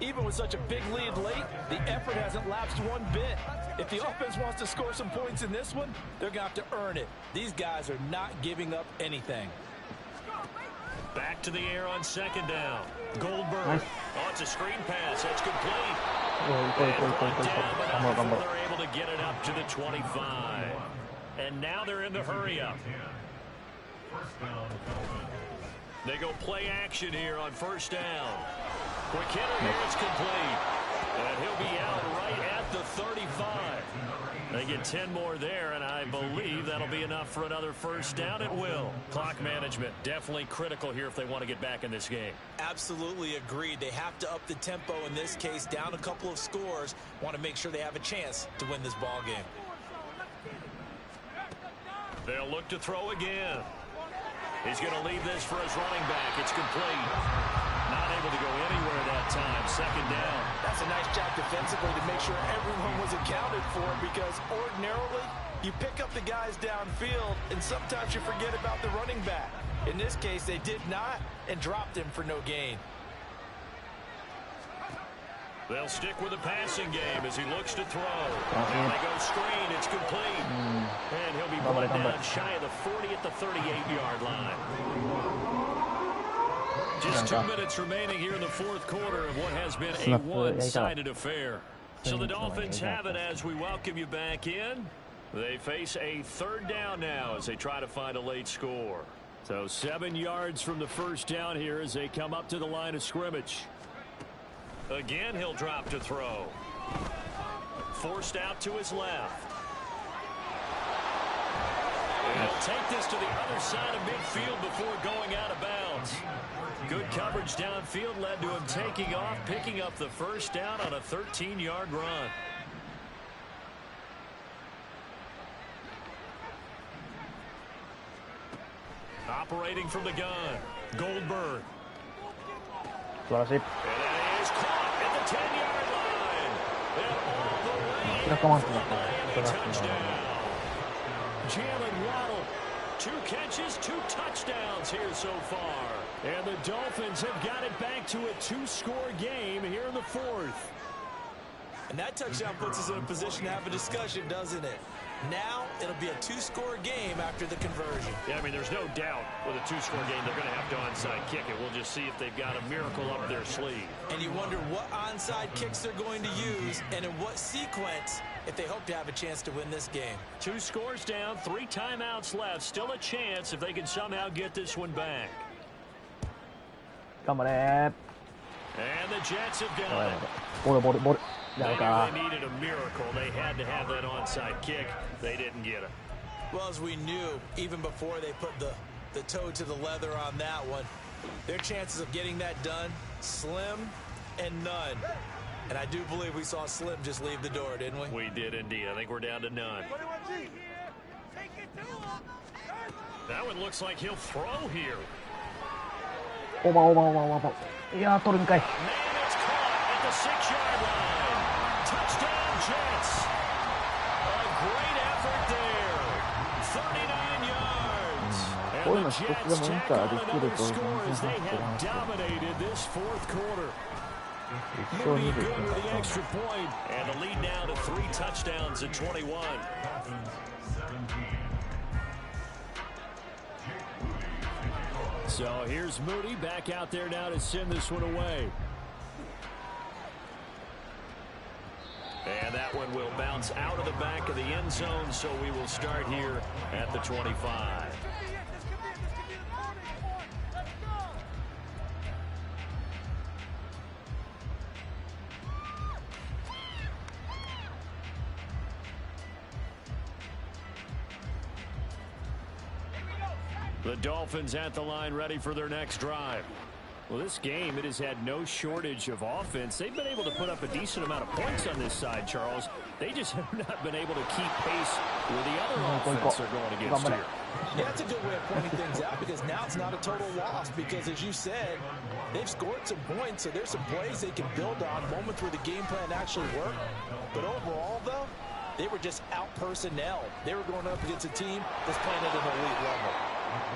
Even with such a big lead late, the effort hasn't lapsed one bit. If the offense wants to score some points in this one, they're going to have to earn it. These guys are not giving up anything. Back to the air on second down. Goldberg. Nice. Oh, it's a screen pass. That's complete. They're able to get it up to the 25. And now they're in the hurry-up. They go play action here on first down. Quick hitter here, it's complete. And he'll be out right at the 35. They get 10 more there, and I believe that'll be enough for another first down. It will. Clock management, definitely critical here if they want to get back in this game. Absolutely agreed. They have to up the tempo in this case, down a couple of scores. Want to make sure they have a chance to win this ball game. They'll look to throw again. He's going to leave this for his running back. It's complete. Not able to go anywhere that time. Second down. That's a nice job defensively to make sure everyone was accounted for, because ordinarily you pick up the guys downfield and sometimes you forget about the running back. In this case, they did not and dropped him for no gain. They'll stick with the passing game as he looks to throw. And they go screen. It's complete. And he'll be brought down shy of the 40 at the 38-yard line. Just 2 minutes remaining here in the fourth quarter of what has been a one-sided affair. So the Dolphins have it as we welcome you back in. They face a third down now as they try to find a late score. So 7 yards from the first down here as they come up to the line of scrimmage. Again, he'll drop to throw. Forced out to his left. And he'll take this to the other side of midfield before going out of bounds. Good coverage downfield led to him taking off, picking up the first down on a 13-yard run. Operating from the gun, Goldberg. And that is caught at the 10-yard line. And all the way. Touchdown. Jalen Waddle. 2 catches, 2 touchdowns here so far. And the Dolphins have got it back to a 2-score game here in the fourth. And that touchdown puts us in a position to have a discussion, doesn't it? Now it'll be a 2-score game after the conversion. Yeah, I mean, there's no doubt with a 2-score game they're going to have to onside kick it. We'll just see if they've got a miracle up their sleeve. And you wonder what onside kicks they're going to use and in what sequence if they hope to have a chance to win this game. 2 scores down, 3 timeouts left. Still a chance if they can somehow get this one back. And the Jets have got it. They needed a miracle. They had to have that onside kick. They didn't get it. Well, as we knew, even before they put the toe to the leather on that one, their chances of getting that done, slim and none. And I do believe we saw Slim just leave the door, didn't we? We did indeed. I think we're down to none. That one looks like he'll throw here. Man, it's caught at the 6-yard line. Touchdown, Jets. A great effort there. 39 yards. And the Jets tack on another score as they have dominated this fourth quarter. Moody good with the extra point. And the lead now to 3 touchdowns at 21. So here's Moody back out there now to send this one away. And that one will bounce out of the back of the end zone, so we will start here at the 25. The Dolphins at the line ready for their next drive. Well, this game, it has had no shortage of offense. They've been able to put up a decent amount of points on this side, Charles. They just have not been able to keep pace with the other offense they're going against here. Yeah, that's a good way of pointing things out, because now it's not a total loss, because as you said, they've scored some points, so there's some plays they can build on, moments where the game plan actually worked. But overall, though, they were just out-personnel. They were going up against a team that's playing at an elite level.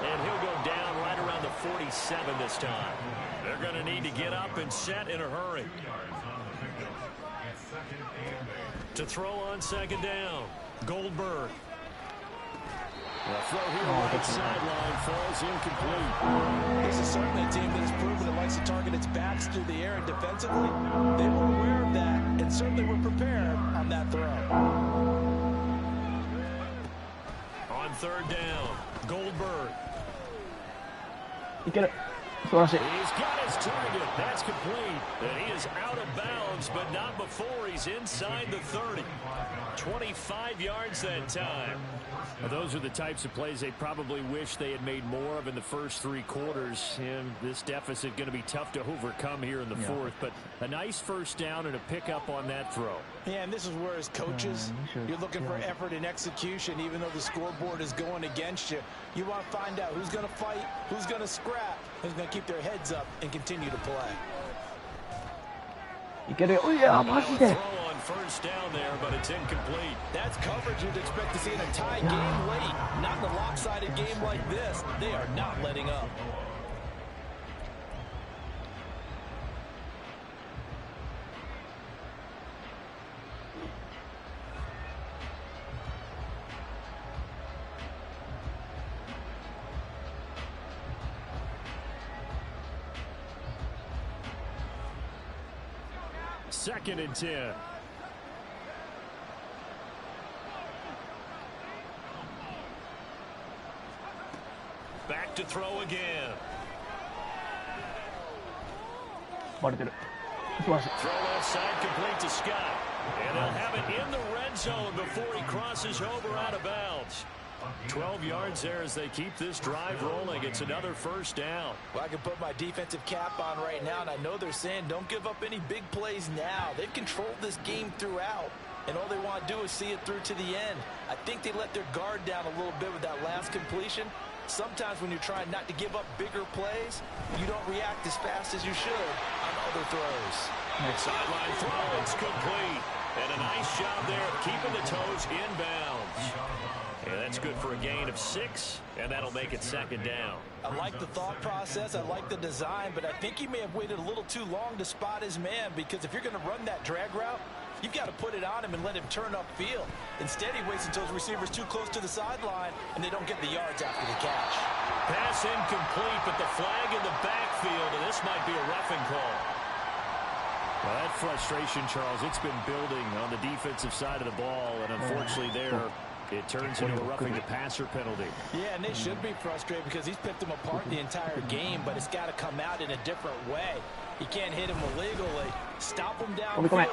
And he'll go down right around the 47 this time. They're going to need to get up and set in a hurry. To throw on second down, Goldberg. The throw here on the sideline falls incomplete. This is certainly a team that has proven it likes to target its backs through the air, and defensively, they were aware of that and certainly were prepared on that throw. On third down, Goldberg. Get it. 素晴らしい。 He's got his target. That's complete. And he is out of bounds, but not before he's inside the 30. 25 yards that time. Well, those are the types of plays they probably wish they had made more of in the first 3 quarters. And this deficit going to be tough to overcome here in the fourth. But a nice first down and a pickup on that throw. Yeah, and this is where as coaches, you're looking for effort and execution, even though the scoreboard is going against you. You want to find out who's going to fight, who's going to scrap, who's going to keep their heads up and continue to play. いけるよ。いや、マジで。 First down there, but it's incomplete. That's coverage you'd expect to see in a tie game late. Not in a lopsided game like this. They are not letting up. Second and 10. Back to throw again. バレてる。素晴らしい。 Throw left side complete to Scott. And they'll have it in the red zone before he crosses over out of bounds. 12 yards there as they keep this drive rolling. It's another first down. Well, I can put my defensive cap on right now, and I know they're saying don't give up any big plays now. They've controlled this game throughout, and all they want to do is see it through to the end. I think they let their guard down a little bit with that last completion. Sometimes when you're trying not to give up bigger plays, you don't react as fast as you should on other throws. Sideline throw, it's complete. And a nice job there keeping the toes inbounds. And that's good for a gain of 6, and that'll make it second down. I like the thought process, I like the design, but I think he may have waited a little too long to spot his man, because if you're going to run that drag route, you've got to put it on him and let him turn upfield. Instead, he waits until his receiver's too close to the sideline, and they don't get the yards after the catch. Pass incomplete, but the flag in the backfield, and this might be a roughing call. Well, that frustration, Charles, it's been building on the defensive side of the ball, and unfortunately there, it turns into a roughing the passer penalty. Yeah, and they should be frustrated because he's picked them apart the entire game, but it's got to come out in a different way. He can't hit him illegally. Stop him downfield.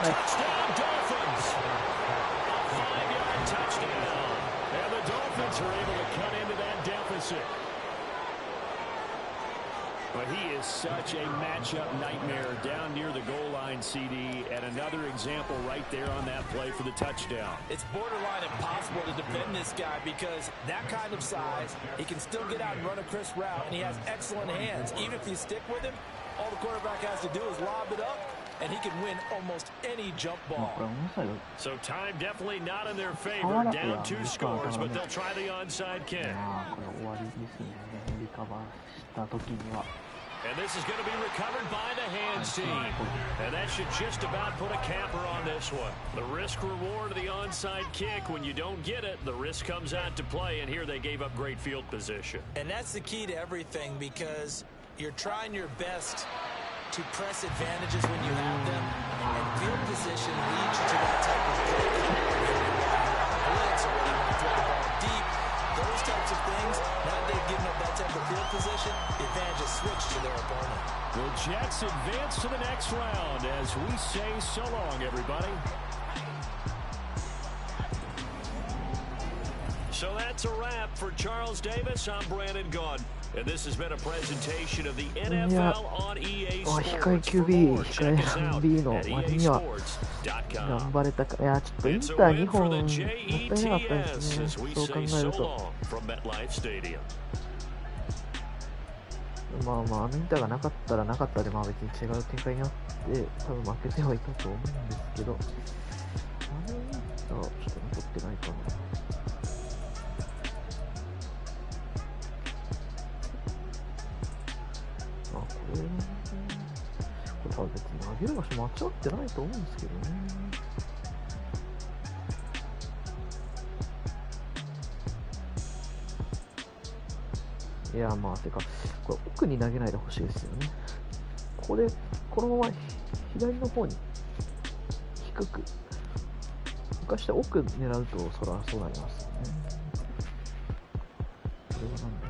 Touchdown, Dolphins! A 5-yard touchdown. And the Dolphins are able to cut into that deficit. But he is such a matchup nightmare down near the goal line, CD, and another example right there on that play for the touchdown. It's borderline impossible to defend this guy because that kind of size, he can still get out and run a crisp route, and he has excellent hands. Even if you stick with him, all the quarterback has to do is lob it up, and he can win almost any jump ball. So time definitely not in their favor. Down 2 scores, but they'll try the onside kick. And this is going to be recovered by the hands team. And that should just about put a capper on this one. The risk-reward of the onside kick, when you don't get it, the risk comes out to play, and here they gave up great field position. And that's the key to everything, because you're trying your best to press advantages when you have them, and field position leads you to that type of play. Blitz, or when you want to throw the ball deep, those types of things, now they've given up that type of field position, the advantage is switched to their opponent. The Jets advance to the next round as we say so long, everybody. So that's a wrap for Charles Davis. I'm Brandon Gaudin. And this has been a presentation of the NFL on EA Sports. 控え QB、控え B の割には頑張れたか。いや、ちょっとインター2本もったいなかったですね。そう考えると。まあまあ、インターがなかったらなかったで、まあ別に違う展開になって、多分負けてはいたと思うんですけど、インターちょっと残ってないかな。これ多分別に投げる場所間違ってないと思うんですけどね。いや、まあてかこれ奥に投げないでほしいですよね。このまま左の方に低く浮かして奥狙うとそらそうなりますよね。これはなんだ。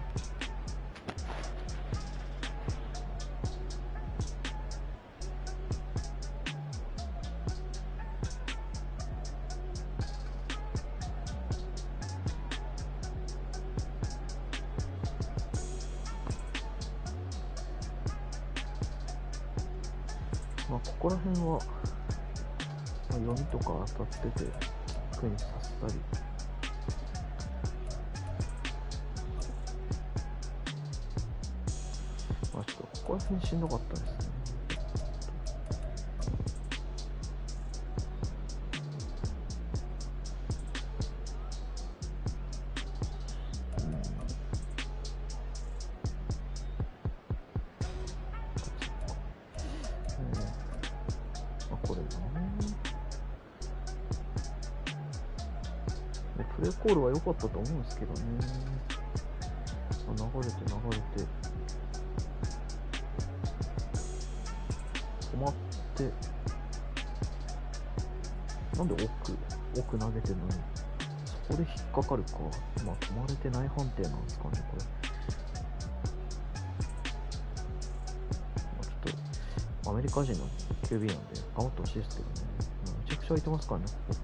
まあ、ここら辺は、まあ、読みとか当たっててキックにさせたり、まあ、ちょっとここら辺しんどかったですね。プレーコールは良かったと思うんですけどね。流れて止まって、なんで奥投げてるのにそこで引っかかるか。まあ止まれてない判定なんですかね、これ。まあ、ちょっとアメリカ人の QB なんで頑張ってほしいですけどね。めちゃくちゃ空いてますからね、ここ。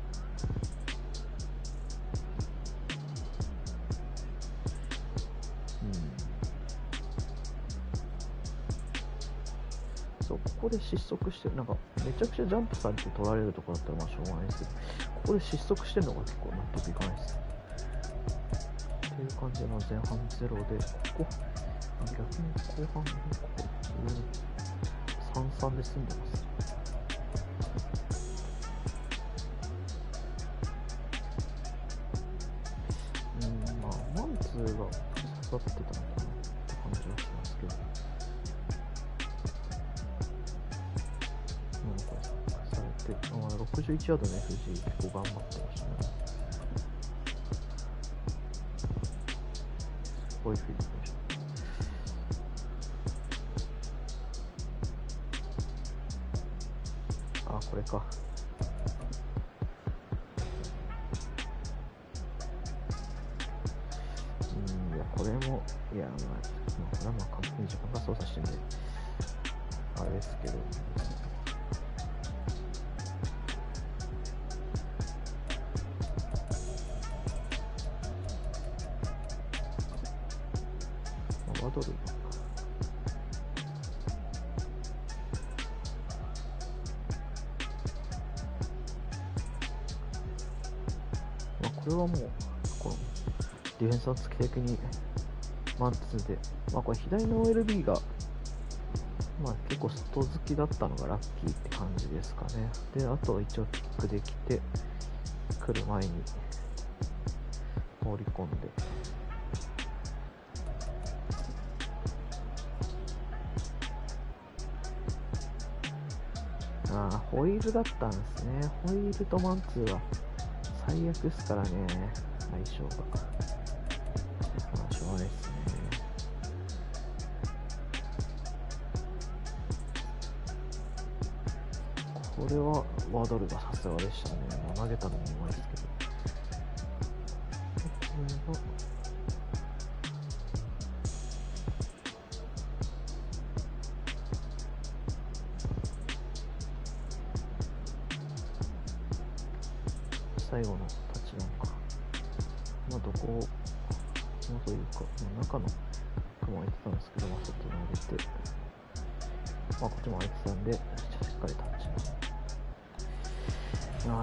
ここで失速してる、なんかめちゃくちゃジャンプされて取られるところだったらまあしょうがないですけど、ここで失速してるのが結構納得いかないです。っていう感じで、前半0で、ここ逆に後半ここ上に3-3で済んでます。まあマンツーが刺さってたのかなって感じはしますけど。61ヤードの FG 結構頑張ってましたね。すごいフィールドでした。これか。いや、これも、これは完璧に自分が操作してるんで、あれですけど、ワドルこれはもうこのディフェンスの突き的にマンツーで、これ左の OLB が結構外突きだったのがラッキーって感じですかね。で、あと一応キックできて来る前に放り込んで、ホイールだったんですね。ホイールとマンツーは最悪ですからね、相性が。しょうがないですね。これはワドルがさすがでしたね。投げたのもうまいですけど。これは最後のタッチダウンか。どこをというか、中の雲空いてたんですけど、外に投げて、こっちも空いてたんで、しっかりタッチダウン。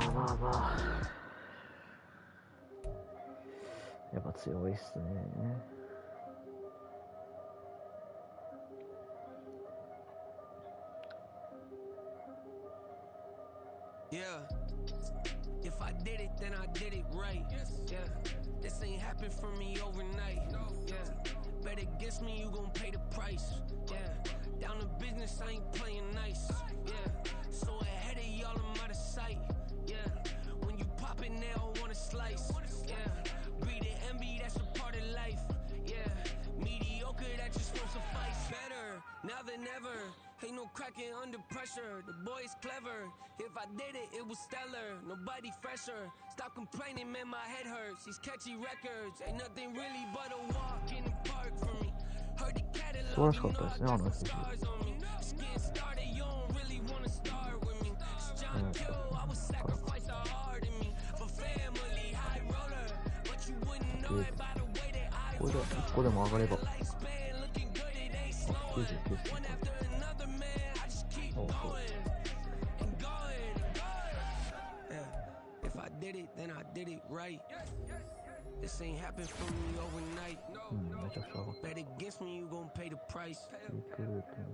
やっぱ強いっすね。If I did it, then I did it right. Yeah, this ain't happened for me overnight. Yeah, bet against me, you gon' pay the price. Yeah, down to business, I ain't playing nice. Yeah, so ahead of y'all, I'm out of sight. Yeah, when you pop it, they all wanna slice. Yeah, breathe and envy, that's a part of life. Yeah, mediocre, that just won't suffice. Better now than ever. Ain't no cracking under pressure, the boy's clever. If I did it, it was stellar, nobody fresher. Stop complaining, man, my head hurts. These catchy records, ain't nothing really but a walk in the park for me. Heard the catalog, you know I got some stars on me. Just getting started, you don't really wanna start with me. It's John Kill, I would sacrifice a heart in me. For family, high roller, but you wouldn't know it by the way that I roll. ここでも上がれば。Looking good, it ain't slowing. One after another, man, I just keep going. did it, then I did it right. This ain't happened for me overnight. Bet against me, you gon' pay the price.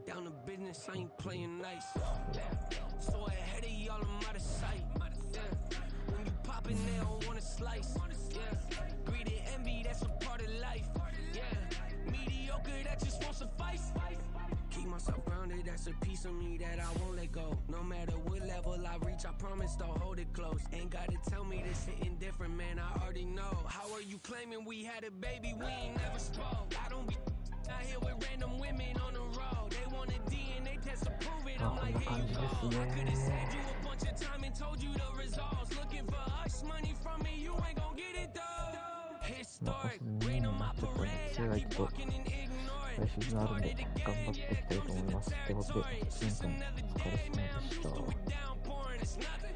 Down to business, I ain't playing nice. So ahead of y'all, I'm out of sight. When you poppin', they don't wanna slice. Greed and envy, that's a part of life. Mediocre, that just won't suffice. Keep myself grounded, that's a piece of me that I won't let go. No matter what level I reach, I promise to hold it close. Ain't gotta tell me this hitting different, man, I already know. How are you claiming we had a baby, we ain't never spoke? I don't be out here with random women on the road. They want a DNA test to prove it, I'm like, here you go. I could've saved you a bunch of time and told you the results. Looking for hush money from me, you ain't gon' get it though. Historic, rain on my parade, I keep walking and ignore it. It's part of the game, yeah, it comes with the territory. It's just another day, man, I'm used to it downpouring. It's nothing.